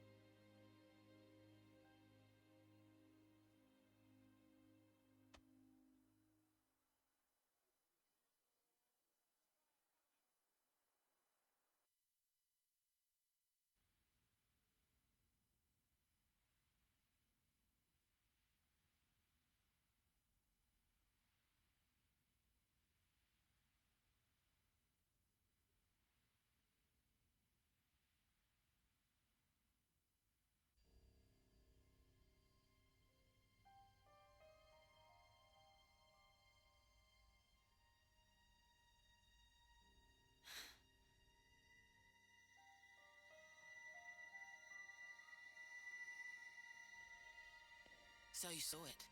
So you saw it?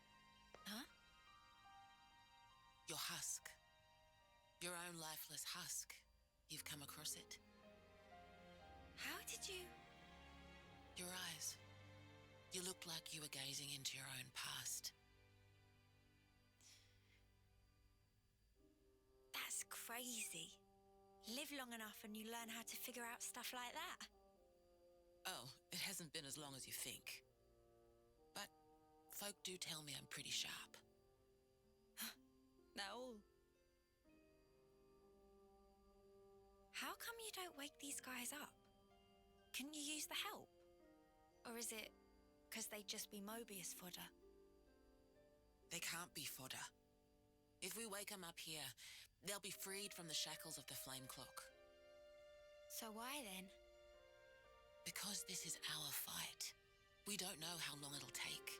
Huh? Your husk. Your own lifeless husk. You've come across it. How did you... Your eyes. You looked like you were gazing into your own past. That's crazy. Live long enough and you learn how to figure out stuff like that. Oh, it hasn't been as long as you think. But folk do tell me I'm pretty sharp. No. How come you don't wake these guys up? Can you use the help? Or is it because they'd just be Mobius fodder? They can't be fodder. If we wake them up here, they'll be freed from the shackles of the flame clock. So why then? Because this is our fight. We don't know how long it'll take.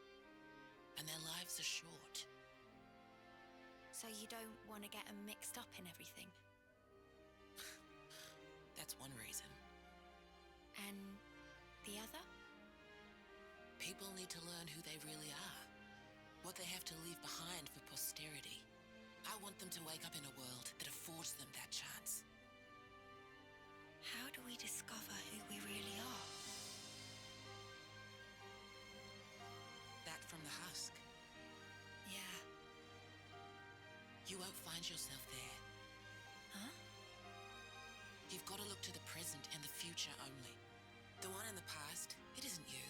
And their lives are short. So you don't want to get them mixed up in everything? That's one reason. And the other? People need to learn who they really are. What they have to leave behind for posterity. I want them to wake up in a world that affords them that chance. How do we discover who we really are? That from the husk. Yeah. You won't find yourself there. Huh? You've got to look to the present and the future only. The one in the past, it isn't you.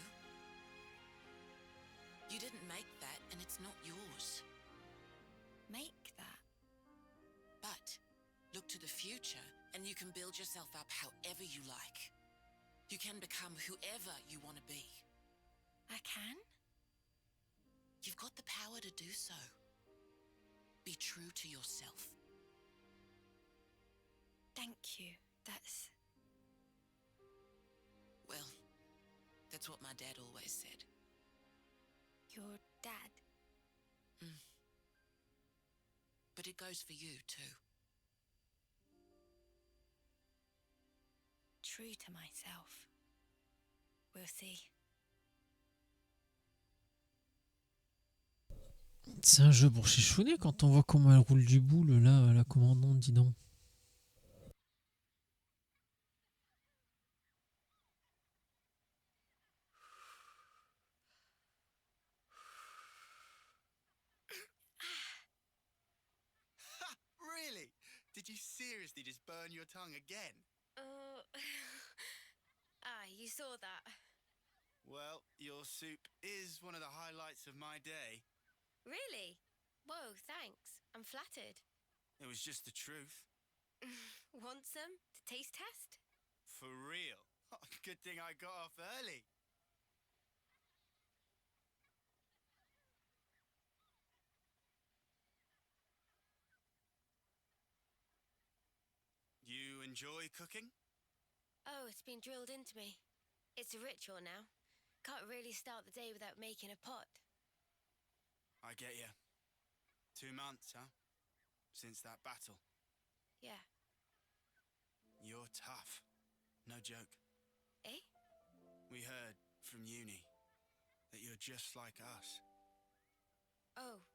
You didn't make that, and it's not yours. Make that? But look to the future, and you can build yourself up however you like. You can become whoever you want to be. I can? You've got the power to do so. Be true to yourself. Thank you. That's... Well, that's what my dad always said. Your dad? But it goes for you, too. True to myself. We'll see. C'est un jeu pour chichonner quand on voit comment elle roule du boule, là, la commandante, dis donc. Really? Did you seriously just burn your tongue again? You saw that. Well, your soup is one of the highlights of my day. Really? Whoa, thanks. I'm flattered. It was just the truth. Want some? To taste test? For real. Good thing I got off early. You enjoy cooking? Oh, it's been drilled into me. It's a ritual now. Can't really start the day without making a pot. I get you. 2 months, huh? Since that battle. Yeah. You're tough. No joke. Eh? We heard from uni that you're just like us. Oh,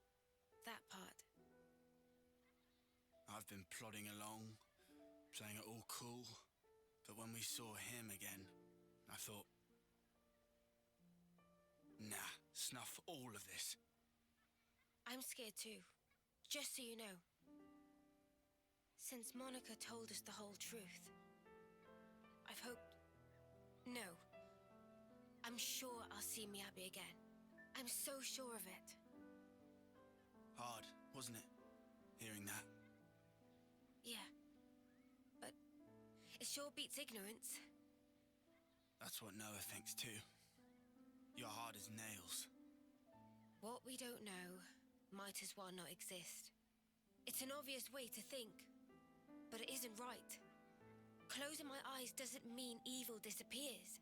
that part. I've been plodding along, playing it all cool. But when we saw him again, I thought, nah, snuff all of this. I'm scared too, just so you know. Since Monica told us the whole truth, I've hoped... No. I'm sure I'll see Miyabi again. I'm so sure of it. Hard, wasn't it? Hearing that. Yeah. But it sure beats ignorance. That's what Noah thinks too. You're hard as nails. What we don't know might as well not exist. It's an obvious way to think, but it isn't right. Closing my eyes doesn't mean evil disappears.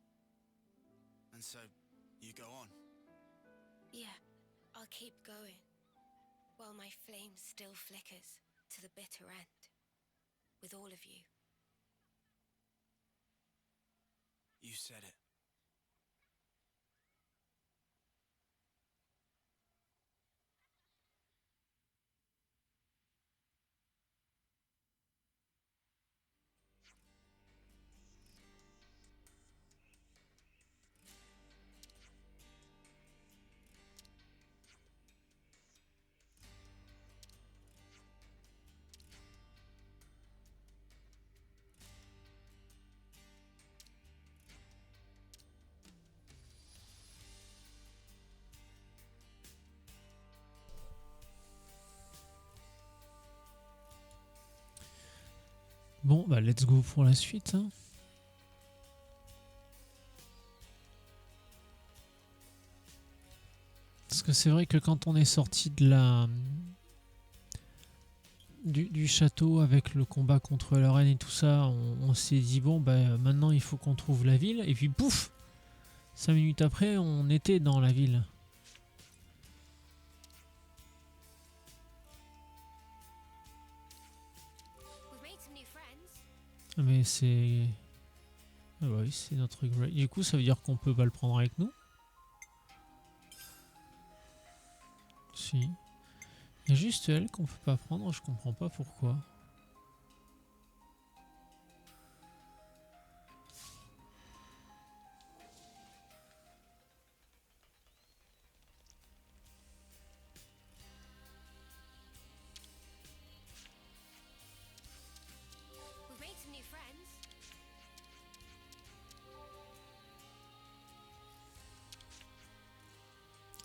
And so, you go on. Yeah, I'll keep going, while my flame still flickers to the bitter end, with all of you. You said it. Bon, bah let's go pour la suite. Hein. Parce que c'est vrai que quand on est sorti de la du château avec le combat contre la reine et tout ça, on s'est dit bon bah maintenant il faut qu'on trouve la ville et puis pouf, 5 minutes après on était dans la ville. Mais c'est... Ah bah oui, c'est notre Grey. Du coup, ça veut dire qu'on peut pas le prendre avec nous. Si. Il y a juste elle qu'on peut pas prendre, je comprends pas pourquoi.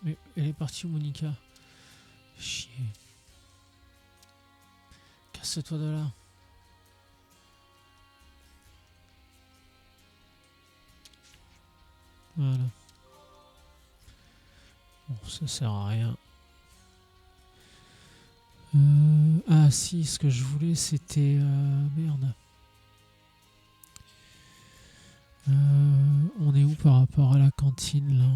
Mais elle est partie où, Monica? Chier. Casse-toi de là. Voilà. Bon, ça sert à rien. Ah si, ce que je voulais c'était... merde. On est où par rapport à la cantine là?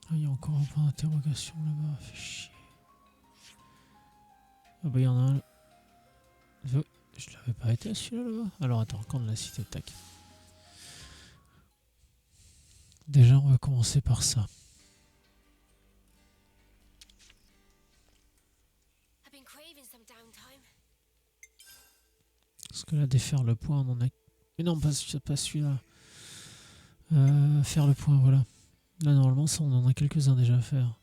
Ah, il y a encore un point d'interrogation là-bas, fait chier. Ah bah il y en a un là. Je l'avais pas été à celui-là là-bas. Alors attends, quand de la cité, tac. Déjà on va commencer par ça. Parce que là défaire le point on en a... Mais non pas celui-là. Faire le point, voilà. Là normalement ça on en a quelques-uns déjà à faire.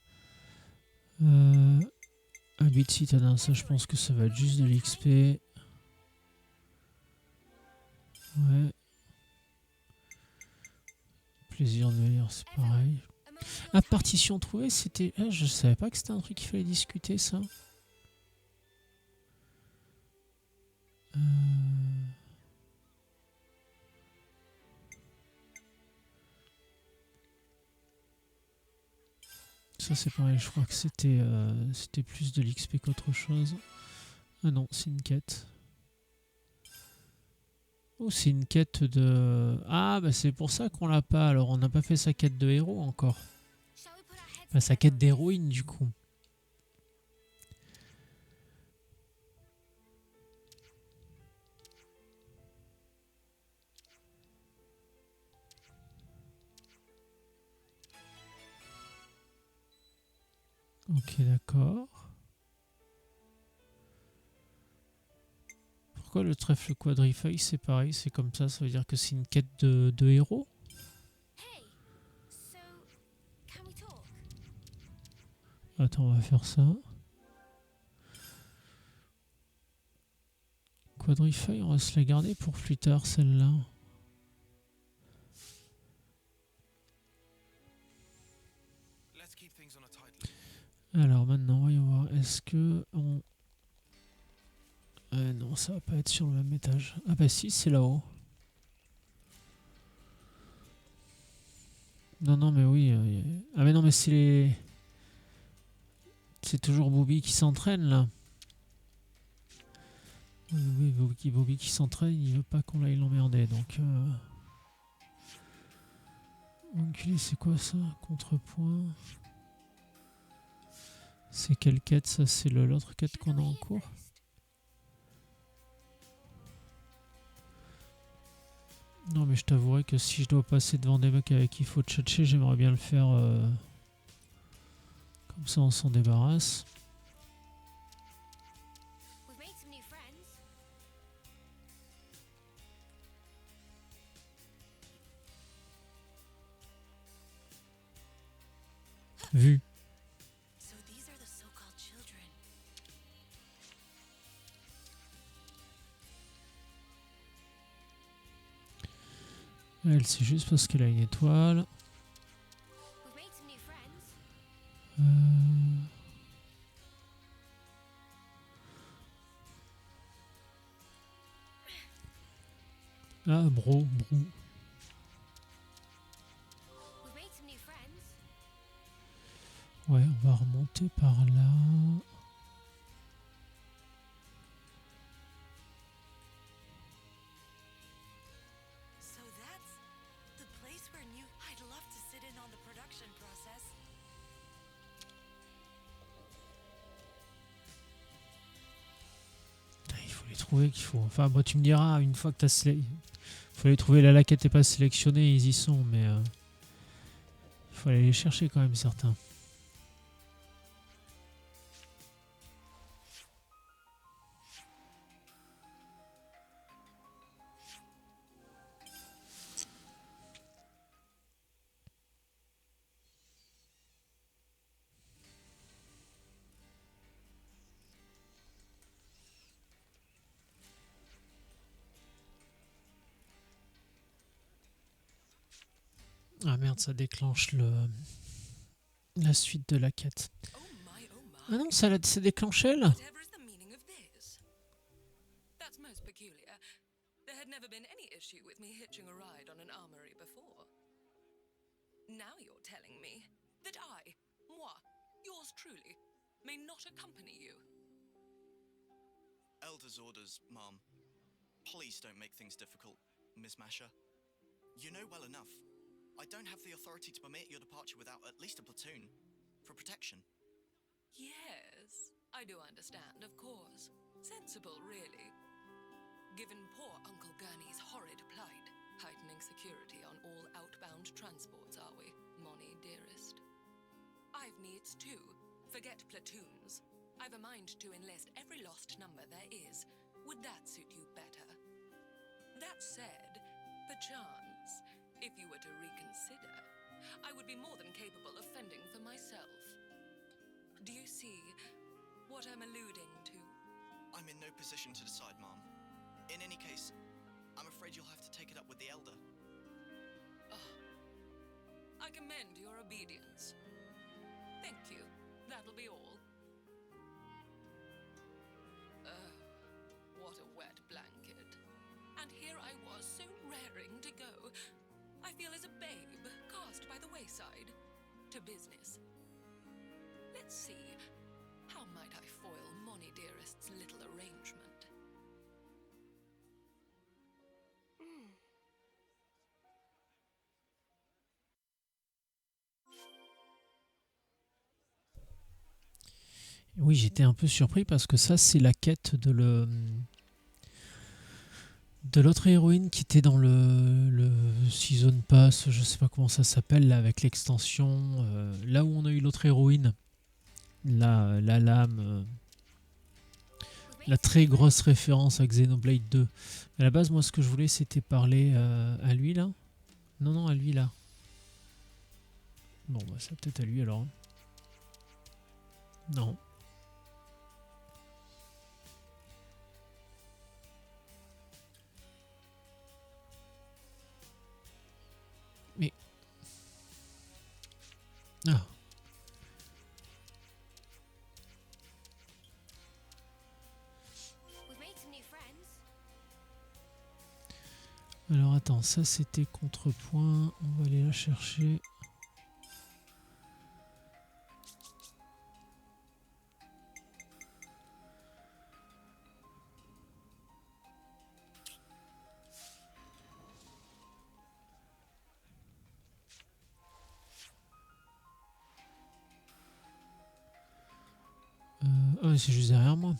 Habit citadin, ça je pense que ça va être juste de l'XP. Ouais. Plaisir de lire, c'est pareil. Ah, partition trouvée, c'était... Ah, je savais pas que c'était un truc qu'il fallait discuter, ça. Ça c'est pareil, je crois que c'était plus de l'XP qu'autre chose. Ah non, c'est une quête. Oh, c'est une quête de... Ah, bah c'est pour ça qu'on l'a pas. Alors, on n'a pas fait sa quête de héros encore. Enfin, sa quête d'héroïne, du coup. Ok, d'accord. Pourquoi le trèfle quadrifeuille c'est pareil, c'est comme ça veut dire que c'est une quête de héros? Hey, so can we talk? Attends, on va faire ça. Quadrifeuille, on va se la garder pour plus tard, celle-là. Let's keep things on a tight level. Alors maintenant, voyons voir. Est-ce que on... non, ça va pas être sur le même étage. Ah bah si, c'est là-haut. Non, non, mais oui. Ah mais non, mais c'est les... C'est toujours Bobby qui s'entraîne, là. Oui, Bobby qui s'entraîne, il veut pas qu'on aille l'emmerder, donc... Enculé, c'est quoi ça? Contrepoint. C'est quelle quête ça? C'est l'autre quête qu'on a en cours? Non mais je t'avouerai que si je dois passer devant des mecs avec qui il faut tchatcher, j'aimerais bien le faire comme ça on s'en débarrasse. We've made some new friends. Vu. So these are the so-called children. Elle c'est juste parce qu'elle a une étoile. We've made some new friends. Ah Brou. We've made some new friends. Ouais, on va remonter par là. So that's the place where new. I'd love to sit in on the production process. Il faut les trouver qu'il faut. Enfin, moi, tu me diras, une fois que t'as faut les trouver. Là, la quête n'est pas sélectionnée, ils y sont, mais il faut aller les chercher quand même, certains. Ah merde, ça déclenche la suite de la quête. Oh my, oh my. Ah non, ça déclenche elle. Whatever is the meaning of this? That's most peculiar. There had never been any issue with me hitching a ride on an armory before. Now you're telling me that moi, yours truly, may not accompany you. Elder's orders, Mom. Please don't make things difficult, Miss Masher. You know well enough. I don't have the authority to permit your departure without at least a platoon. For protection. Yes, I do understand, of course. Sensible, really. Given poor Uncle Gurney's horrid plight, heightening security on all outbound transports, are we, Monnie dearest? I've needs too. Forget platoons. I've a mind to enlist every lost number there is. Would that suit you better? That said, perchance, if you were to reconsider, I would be more than capable of fending for myself. Do you see what I'm alluding to? I'm in no position to decide, Mom. In any case, I'm afraid you'll have to take it up with the Elder. Oh, I commend your obedience. Thank you. That'll be all. What a wet blanket. And here I was so raring to go. I feel as a babe cast by the wayside. To business. Let's see. How might I foil Monnie dearest's little arrangement? Oui, j'étais un peu surpris parce que ça, c'est la quête de l'autre héroïne qui était dans le Season Pass, je sais pas comment ça s'appelle, là, avec l'extension. Là où on a eu l'autre héroïne, la lame La très grosse référence à Xenoblade 2. À la base, moi, ce que je voulais, c'était parler à lui, là. Non, à lui, là. Bon, bah, c'est peut-être à lui, alors. Non. Mais... Ah. Alors attends, ça c'était contrepoint, on va aller la chercher. Ah, c'est juste derrière moi.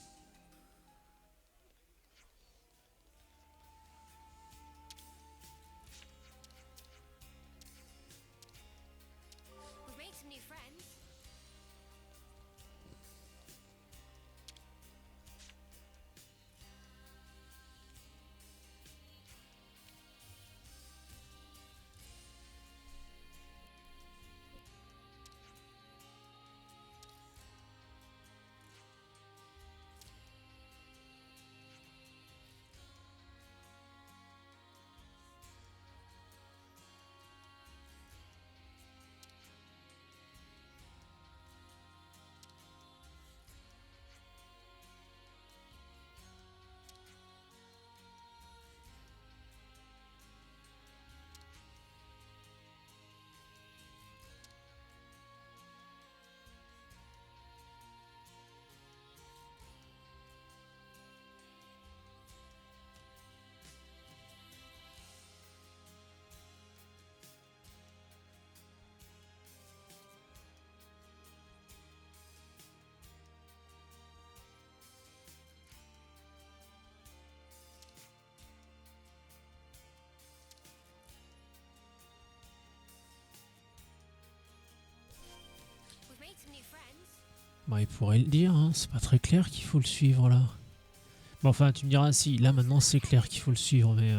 Bah, il pourrait le dire, hein. C'est pas très clair qu'il faut le suivre là. Bon, enfin, tu me diras, si, là maintenant c'est clair qu'il faut le suivre, mais.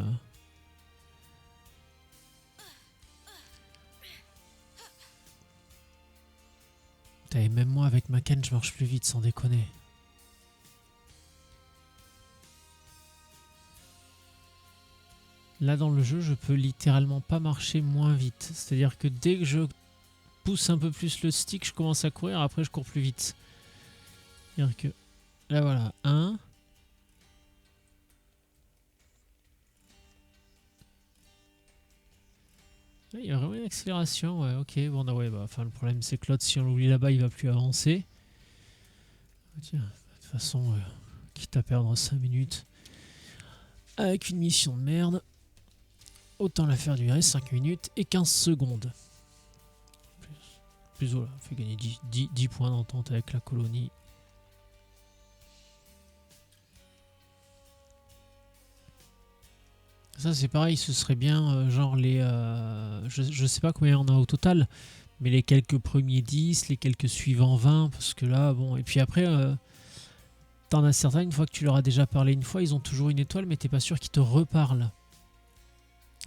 Putain, et même moi avec ma canne, je marche plus vite, sans déconner. Là dans le jeu, je peux littéralement pas marcher moins vite. C'est-à-dire que dès que je pousse un peu plus le stick, je commence à courir, après je cours plus vite. C'est-à-dire que là voilà, 1. Il y a vraiment une accélération, ouais, ok. Bon, non, ouais, bah, enfin, le problème c'est que l'autre, si on l'oublie là-bas, il va plus avancer. Tiens, de toute façon, quitte à perdre 5 minutes avec une mission de merde, autant la faire durer 5 minutes et 15 secondes. Plus voilà, fait gagner 10 points d'entente avec la colonie. Ça c'est pareil, ce serait bien genre les... je sais pas combien on a au total, mais les quelques premiers 10, les quelques suivants 20, parce que là, bon... Et puis après, t'en as certains, une fois que tu leur as déjà parlé une fois, ils ont toujours une étoile, mais t'es pas sûr qu'ils te reparlent.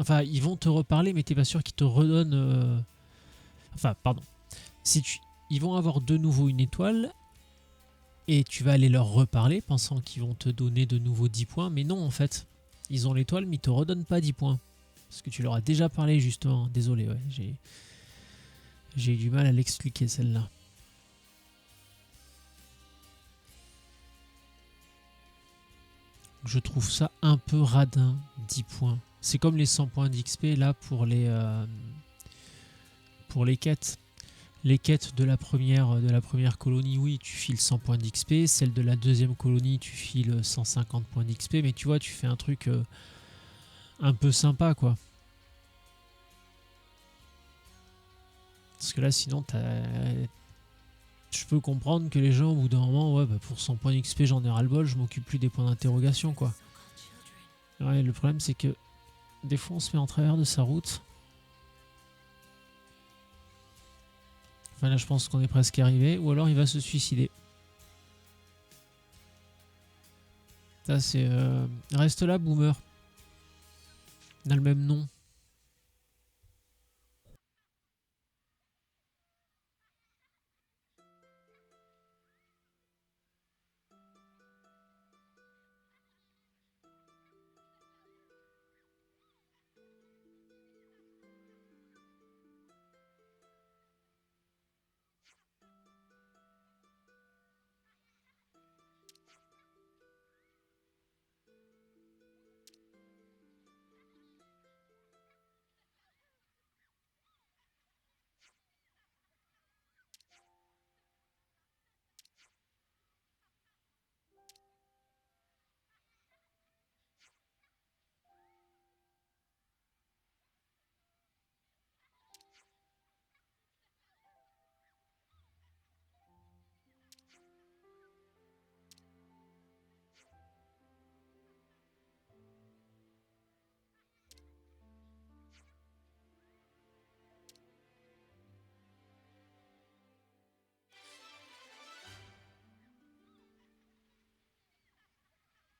Enfin, ils vont te reparler, mais t'es pas sûr qu'ils te redonnent... Enfin, pardon. Ils vont avoir de nouveau une étoile, et tu vas aller leur reparler, pensant qu'ils vont te donner de nouveau 10 points, mais non en fait. Ils ont l'étoile, mais ils te redonnent pas 10 points. Parce que tu leur as déjà parlé, justement. Désolé, ouais. J'ai eu du mal à l'expliquer, celle-là. Je trouve ça un peu radin, 10 points. C'est comme les 100 points d'XP, là, pour les quêtes. Les quêtes de la première colonie, oui, tu files 100 points d'XP. Celle de la deuxième colonie, tu files 150 points d'XP. Mais tu vois, tu fais un truc un peu sympa, quoi. Parce que là, sinon, je peux comprendre que les gens, au bout d'un moment, ouais, bah, pour 100 points d'XP, j'en ai ras-le-bol, je m'occupe plus des points d'interrogation, quoi. Ouais, le problème, c'est que des fois, on se met en travers de sa route. Enfin, là, je pense qu'on est presque arrivé. Ou alors, il va se suicider. ça, c'est Reste là, Boomer. On a le même nom.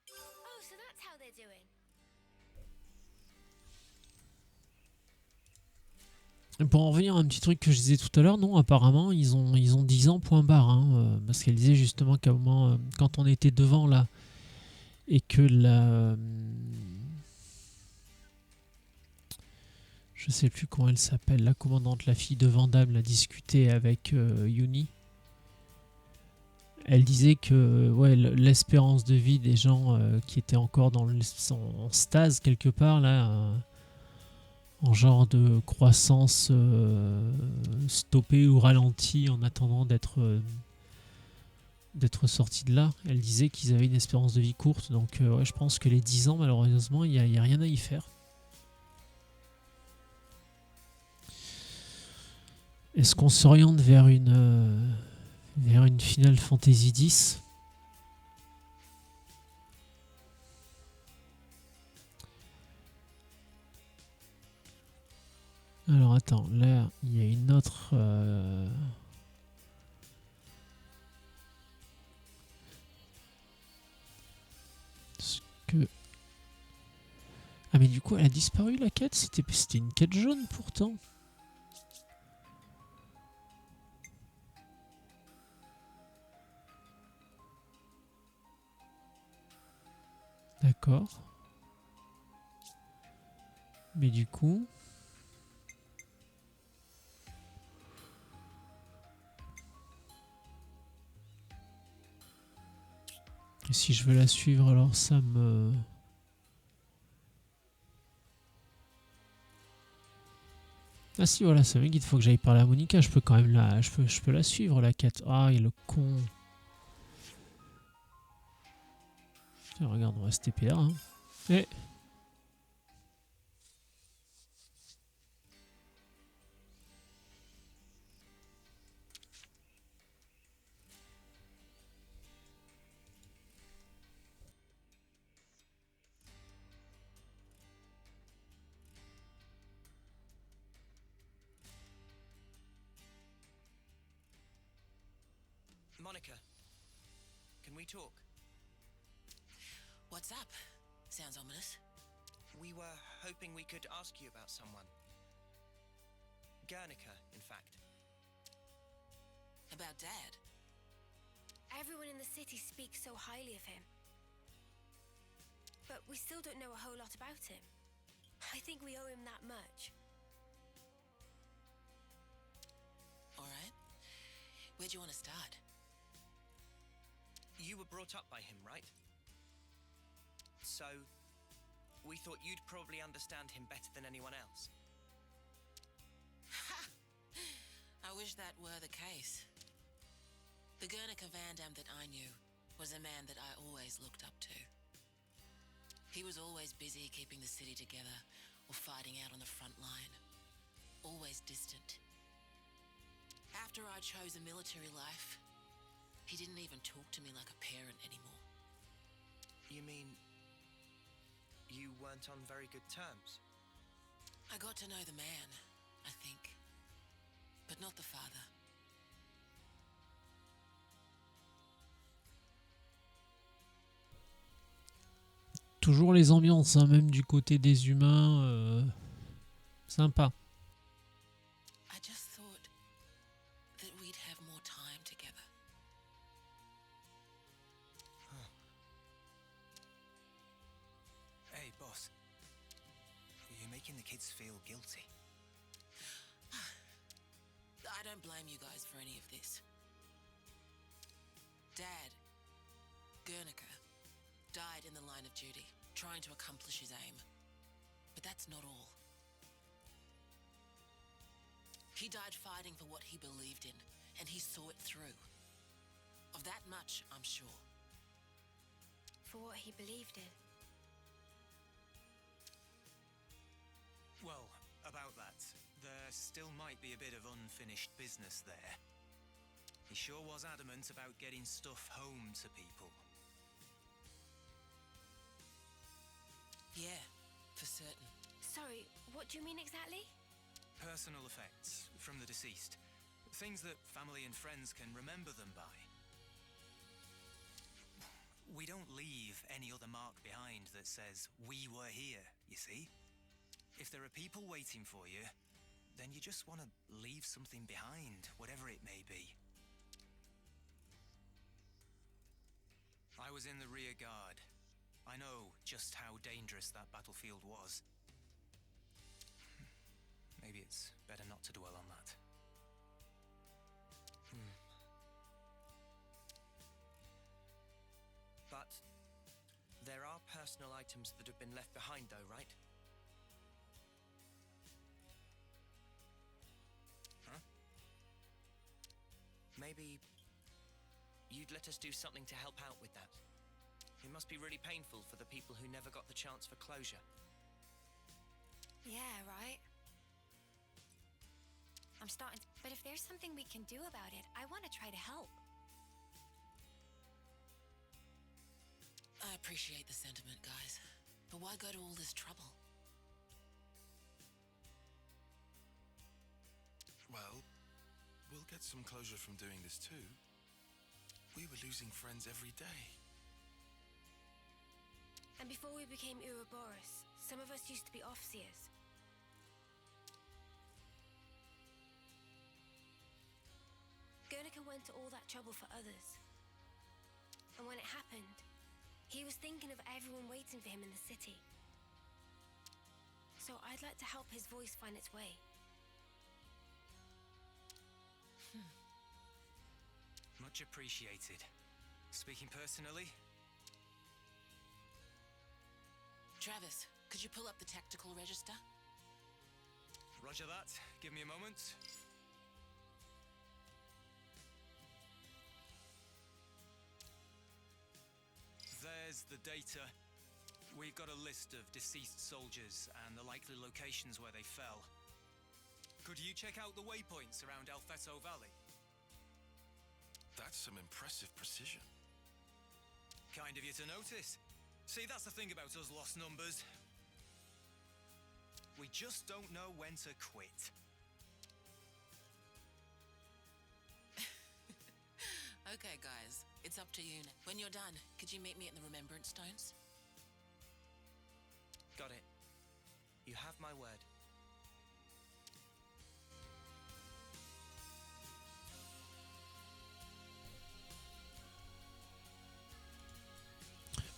Oh, so that's how they're doing. Pour en revenir à un petit truc que je disais tout à l'heure, non, apparemment, ils ont 10 ans, point barre. Hein, parce qu'elle disait justement qu'à un moment, quand on était devant là, et que je sais plus comment elle s'appelle, la commandante, la fille de Vandame, a discuté avec Yuni. Elle disait que ouais, l'espérance de vie des gens qui étaient encore en stase quelque part, là, en genre de croissance stoppée ou ralentie en attendant d'être sortis de là. Elle disait qu'ils avaient une espérance de vie courte, donc ouais, je pense que les 10 ans, malheureusement, il n'y a rien à y faire. Est-ce qu'on s'oriente vers une Final Fantasy X? Alors attends, là il y a une autre ah mais du coup elle a disparu la quête, c'était une quête jaune pourtant. D'accord. Mais du coup... Et si je veux la suivre, alors ça me... Ah si, voilà, ça me dit qu'il faut que j'aille parler à Monica. Je peux quand même je peux la suivre, la quête. Ah, il est le con. Tiens, regarde, on va se TP là. Hein. Et... Monica, can we talk? What's up? Sounds ominous. We were hoping we could ask you about someone. Guernica, in fact. About Dad? Everyone in the city speaks so highly of him. But we still don't know a whole lot about him. I think we owe him that much. Alright. Where do you want to start? You were brought up by him, right? So, we thought you'd probably understand him better than anyone else. Ha! I wish that were the case. The Guernica Vandam that I knew was a man that I always looked up to. He was always busy keeping the city together or fighting out on the front line. Always distant. After I chose a military life, he didn't even talk to me like a parent anymore. You mean... you weren't on very good terms? I got to know the man, I think. But not the father. Toujours les ambiances, hein, même du côté des humains. Sympa. I just thought that we'd have more time together. Hey, boss. You're making the kids feel guilty. I don't blame you guys for any of this. Dad, Guernica, died in the line of duty, trying to accomplish his aim. But that's not all. He died fighting for what he believed in, and he saw it through. Of that much, I'm sure. For what he believed in. Well, about that, there still might be a bit of unfinished business there. He sure was adamant about getting stuff home to people. Yeah, for certain. Sorry, what do you mean exactly? Personal effects from the deceased. Things that family and friends can remember them by. We don't leave any other mark behind that says, we were here, you see? If there are people waiting for you, then you just want to leave something behind, whatever it may be. I was in the rear guard. I know just how dangerous that battlefield was. Maybe it's better not to dwell on that. But there are personal items that have been left behind though, right? Huh? Maybe you'd let us do something to help out with that. It must be really painful for the people who never got the chance for closure. Yeah, right. I'm starting to... But if there's something we can do about it, I want to try to help. I appreciate the sentiment, guys. But why go to all this trouble? Well, we'll get some closure from doing this too. We were losing friends every day. And before we became Ouroboros, some of us used to be Offseers. Guernica went to all that trouble for others. And when it happened, he was thinking of everyone waiting for him in the city. So I'd like to help his voice find its way. Much appreciated. Speaking personally, Travis, could you pull up the tactical register? roger that. Give me a moment. There's the data. We've got a list of deceased soldiers and the likely locations where they fell. Could you check out the waypoints around Alfeto Valley? That's some impressive precision. Kind of you to notice. See, that's the thing about us lost numbers. We just don't know when to quit. Okay, guys, it's up to you now. When you're done, could you meet me at the Remembrance Stones? Got it. You have my word.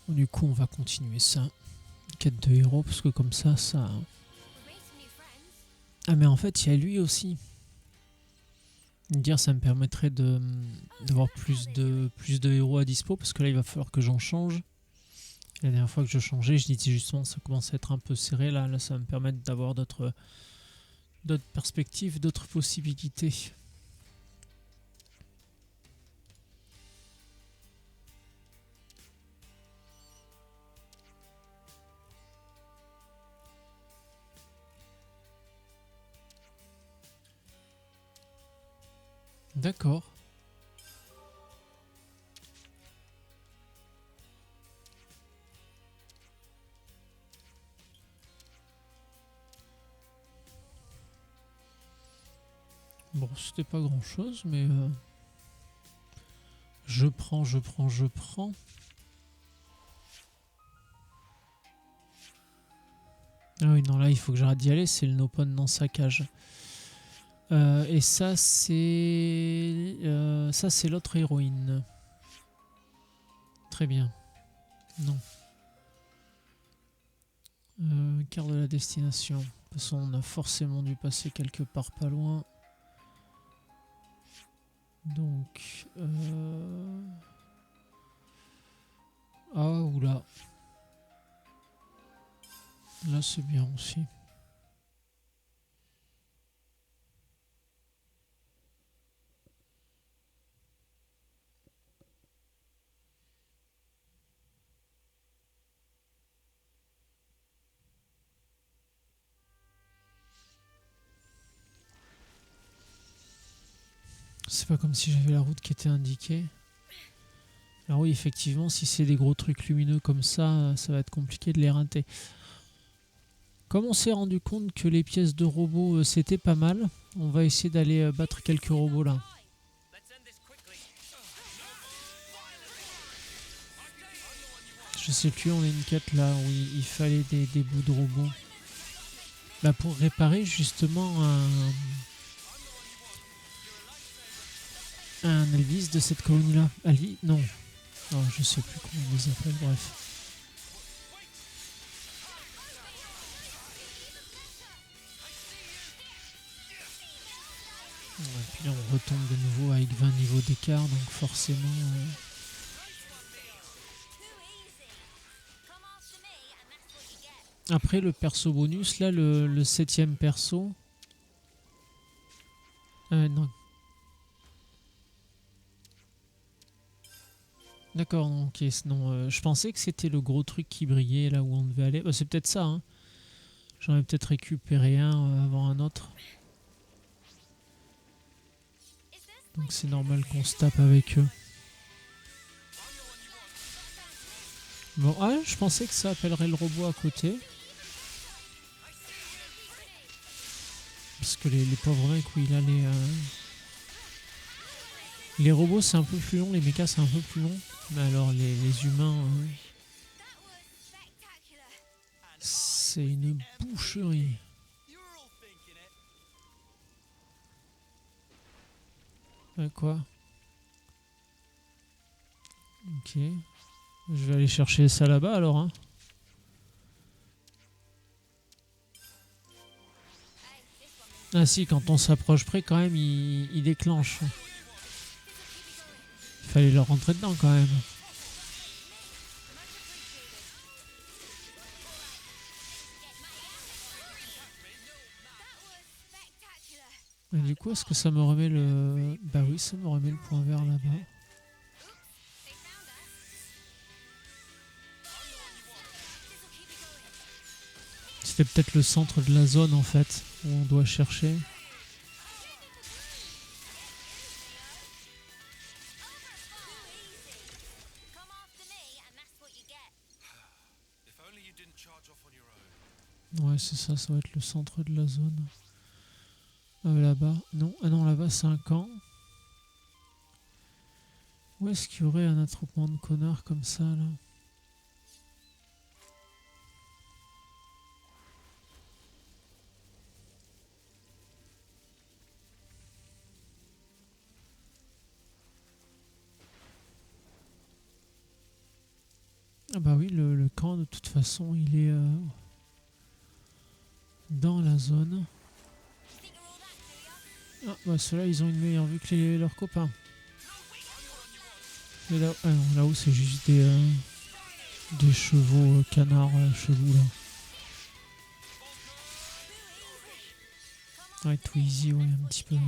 Bon, du coup, on va continuer ça. Quête de héros, parce que comme ça... We've made some new friends. Ah, mais en fait, il y a lui aussi. Dire, ça me permettrait d'avoir plus de héros à dispo, parce que là, il va falloir que j'en change. La dernière fois que je changeais, je disais justement, ça commence à être un peu serré. Là, ça va me permettre d'avoir d'autres perspectives, d'autres possibilités. D'accord. Bon, c'était pas grand chose, mais je prends. Ah oui, non, là, il faut que j'arrête d'y aller. C'est le Nopon dans sa cage. Et ça, c'est... ça, c'est l'autre héroïne. Très bien. Non. Carte de la destination. De toute façon, on a forcément dû passer quelque part pas loin. Donc... ah, oula. Là, c'est bien aussi. C'est pas comme si j'avais la route qui était indiquée. Alors oui, effectivement, si c'est des gros trucs lumineux comme ça va être compliqué de les rater. Comme on s'est rendu compte que les pièces de robots c'était pas mal, on va essayer d'aller battre quelques robots là. Je sais plus, on a une quête là où il fallait des bouts de robots. Bah pour réparer justement un Elvis de cette colonie là. Ali, non. Non, je sais plus comment on les appelle, bref. Ouais, puis là on retombe de nouveau avec 20 niveaux d'écart, donc forcément... Après le perso bonus, là le 7ème perso... non. D'accord, ok, non, je pensais que c'était le gros truc qui brillait là où on devait aller. Bah, c'est peut-être ça, hein. J'en ai peut-être récupéré un avant un autre. Donc c'est normal qu'on se tape avec eux. Bon, ah, je pensais que ça appellerait le robot à côté. Parce que les pauvres mecs où il a les robots c'est un peu plus long, les mechas c'est un peu plus long. Mais alors les humains... c'est une boucherie. Quoi? Ok. Je vais aller chercher ça là-bas alors. Hein. Ah si, quand on s'approche près quand même, il déclenche. Il fallait leur rentrer dedans quand même. Et du coup, est-ce que ça me remet le... Bah oui, ça me remet le point vert là-bas. C'était peut-être le centre de la zone en fait, où on doit chercher. Ouais, c'est ça, ça va être le centre de la zone. Là-bas, non, ah non, là-bas c'est un camp. Où est-ce qu'il y aurait un attroupement de connards comme ça, là? Ah bah oui, le camp, de toute façon, il est dans la zone. Ah bah ceux-là, ils ont une meilleure vue que leurs copains. Et là, ah non, là-haut, c'est juste des chevaux canards chelous, là. Ouais, tout easy, ouais, un petit peu, ouais.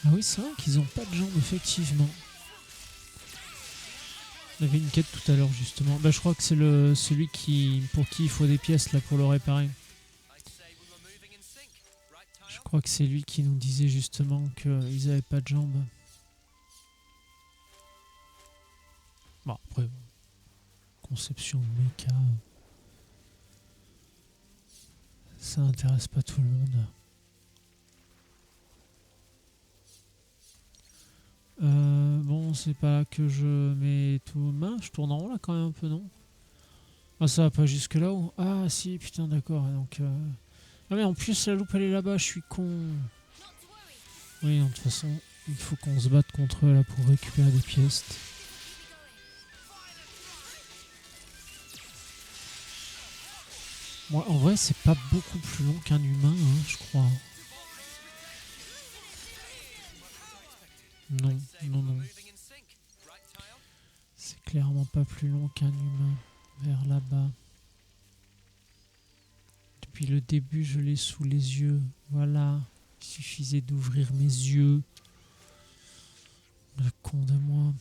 Ah oui, c'est vrai qu'ils ont pas de jambes, effectivement. On avait une quête tout à l'heure, justement. Bah, je crois que c'est celui pour qui il faut des pièces, là, pour le réparer. Je crois que c'est lui qui nous disait, justement, qu'ils avaient pas de jambes. Bon, après, conception de méca, ça n'intéresse pas tout le monde. Bon, c'est pas là que je mets tout main. Je tourne en rond là quand même un peu, non? Ah, ça va pas jusque là-haut. Ah, si, putain, d'accord. Donc, ah, mais en plus, la loupe elle est là-bas, je suis con. Oui, non, de toute façon, il faut qu'on se batte contre eux là pour récupérer des pièces. Moi, en vrai, c'est pas beaucoup plus long qu'un humain, hein, je crois. Non, non, non. C'est clairement pas plus long qu'un humain. Vers là-bas. Depuis le début, je l'ai sous les yeux. Voilà. Il suffisait d'ouvrir mes yeux. Le con de moi.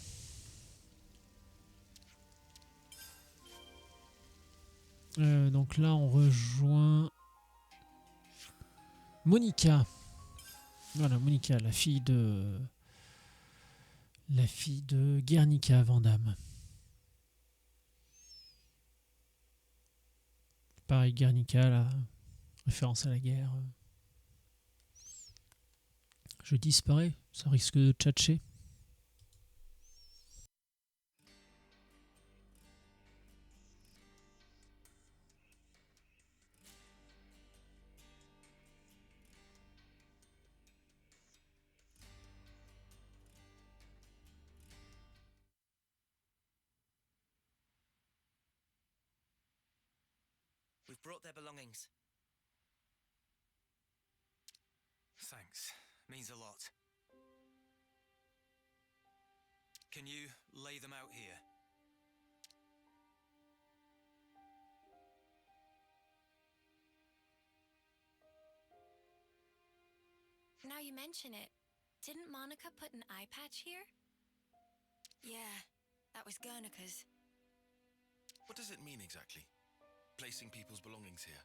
Donc là, on rejoint Monica. Voilà, Monica, la fille de Guernica Vandamme. Pareil, Guernica, la référence à la guerre. Je disparais, ça risque de tchatcher. We've brought their belongings. Thanks. Means a lot. Can you lay them out here? Now you mention it, didn't Monica put an eye patch here? Yeah, that was Guernica's. What does it mean exactly? Placing people's belongings here?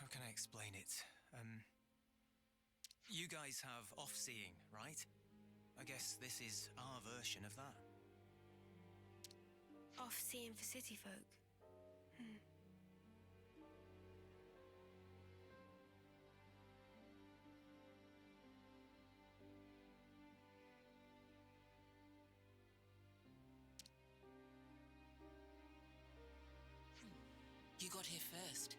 How can I explain it? You guys have off-seeing, right? I guess this is our version of that. Off-seeing for city folk. You got here first.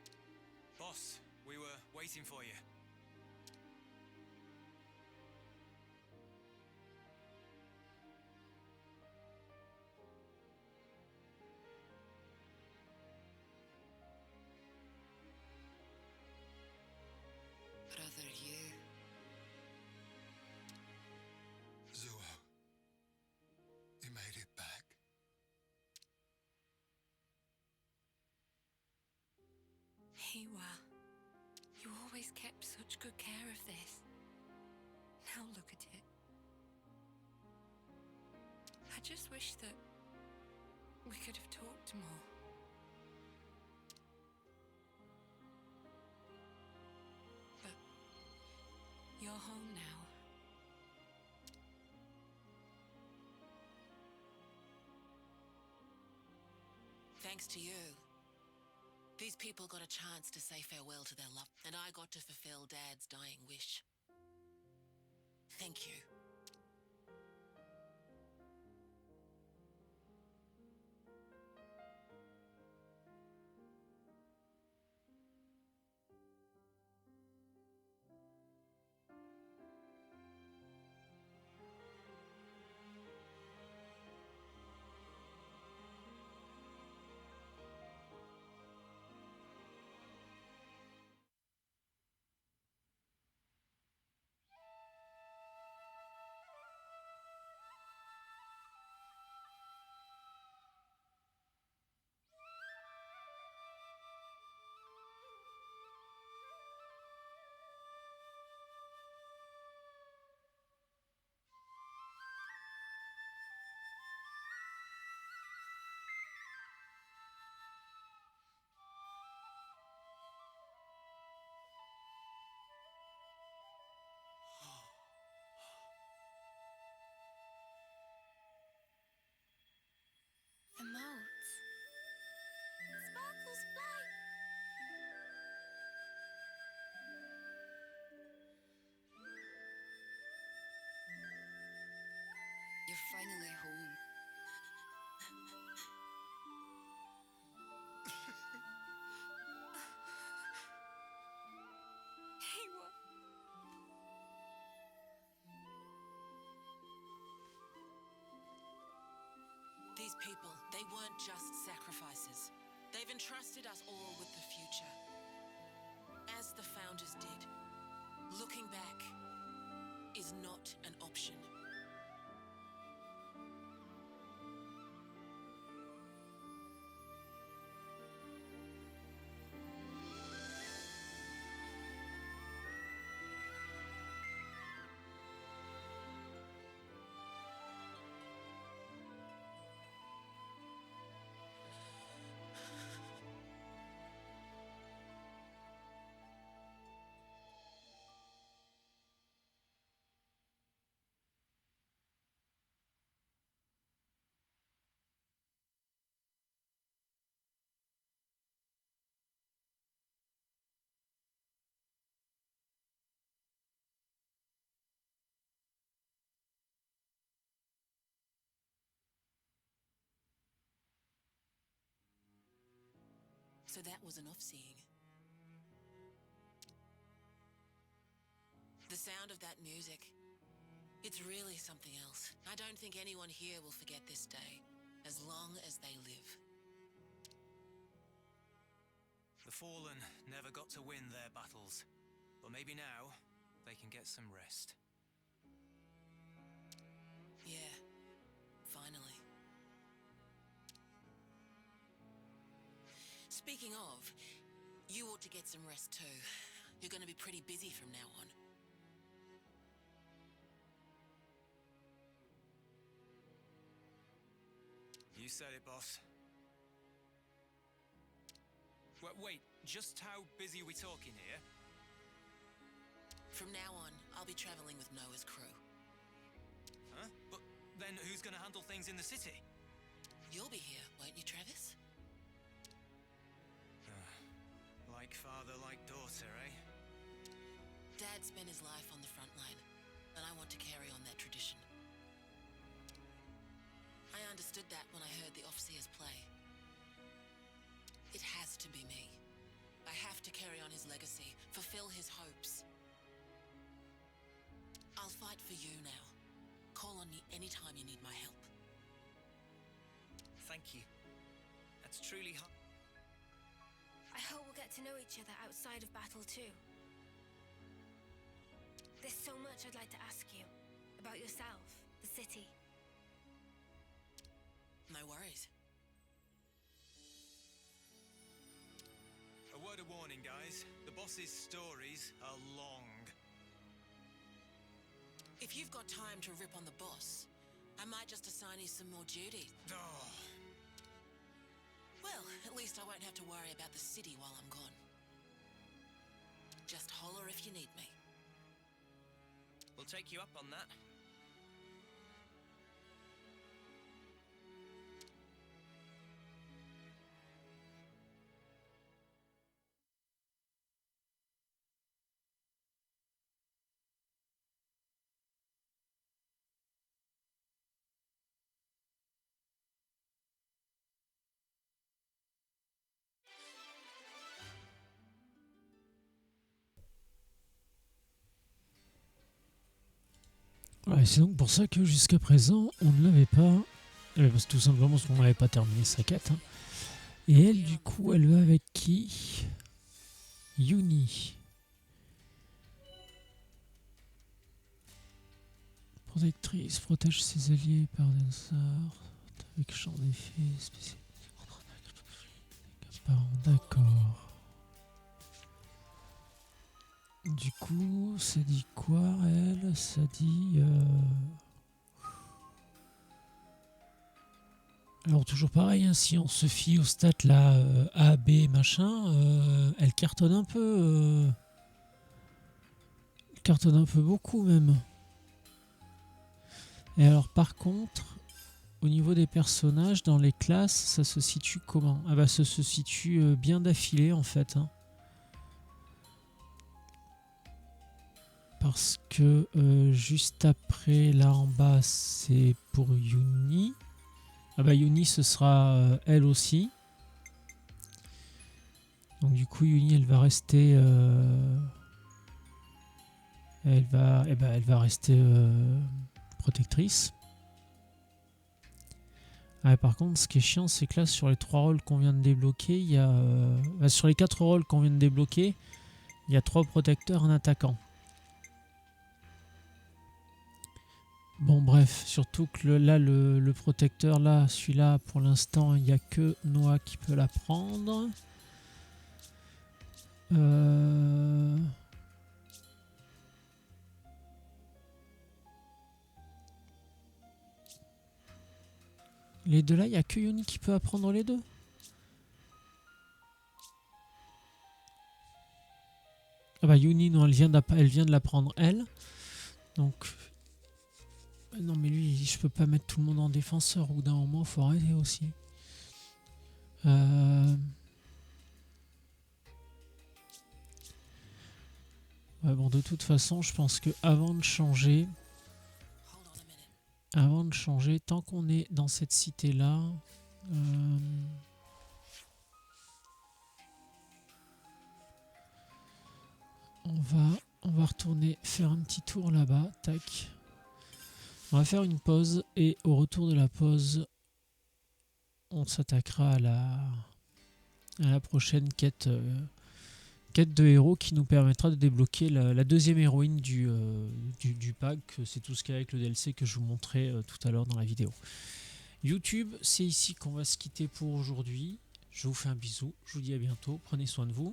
Boss, we were waiting for you. Brother, Zuo. You made it back. Hiwa, you always kept such good care of this. Now look at it. I just wish that we could have talked more. But you're home now. thanks to you, these people got a chance to say farewell to their love, and I got to fulfill Dad's dying wish. Thank you. They weren't just sacrifices. They've entrusted us all with the future. As the founders did. Looking back is not an option. So that was an off-seeing. The sound of that music, it's really something else. I don't think anyone here will forget this day, as long as they live. The Fallen never got to win their battles, but maybe now they can get some rest. Yeah, finally. Speaking of, you ought to get some rest too. You're going to be pretty busy from now on. You said it, boss. Wait, just how busy are we talking here? From now on, I'll be traveling with Noah's crew. Huh? But then who's gonna handle things in the city? You'll be here, won't you, Travis? Like father, like daughter, eh? Dad spent his life on the front line, and I want to carry on that tradition. I understood that when I heard the Offseers play. It has to be me. I have to carry on his legacy, fulfill his hopes. I'll fight for you now. Call on me anytime you need my help. Thank you. That's truly I hope we'll get to know each other outside of battle too. There's so much I'd like to ask you. About yourself, the city. No worries. A word of warning, guys. The boss's stories are long. If you've got time to rip on the boss, I might just assign you some more duty. Oh. Well, at least I won't have to worry about the city while I'm gone. Just holler if you need me. We'll take you up on that. Voilà, et c'est donc pour ça que jusqu'à présent, on ne l'avait pas. Parce que tout simplement parce qu'on n'avait pas terminé sa quête. Hein. Et elle, du coup, elle va avec qui? Yuni. Protectrice, protège ses alliés par un sort. Avec champ d'effet spécial. D'accord. Du coup, ça dit quoi, elle? Ça dit... Alors, toujours pareil, hein, si on se fie aux stats là, A, B, machin, elle cartonne un peu. Elle cartonne un peu beaucoup, même. Et alors, par contre, au niveau des personnages, dans les classes, ça se situe comment? Ah bah, ça se situe bien d'affilée, en fait, hein. Parce que juste après, là en bas, c'est pour Yuni. Ah bah Yuni, ce sera elle aussi. Donc du coup, Yuni, elle va rester... elle va rester protectrice. Ouais, par contre, ce qui est chiant, c'est que là, sur les 3 rôles qu'on vient de débloquer, il y a... sur les 4 rôles qu'on vient de débloquer, il y a 3 protecteurs, un attaquant. Bon, bref, surtout que là, le protecteur, là, celui-là, pour l'instant, il n'y a que Noah qui peut la prendre. Les deux là, il n'y a que Yoni qui peut apprendre les deux. Ah bah Yuni, non, elle vient de l'apprendre elle. Donc... Non mais lui, je peux pas mettre tout le monde en défenseur. Au bout d'un moment, faut arrêter aussi. Ouais, bon, de toute façon, je pense que avant de changer, tant qu'on est dans cette cité-là, on va retourner faire un petit tour là-bas. Tac. On va faire une pause et au retour de la pause, on s'attaquera à la prochaine quête de héros qui nous permettra de débloquer la deuxième héroïne du pack. C'est tout ce qu'il y a avec le DLC que je vous montrais tout à l'heure dans la vidéo. YouTube, c'est ici qu'on va se quitter pour aujourd'hui. Je vous fais un bisou, je vous dis à bientôt, prenez soin de vous.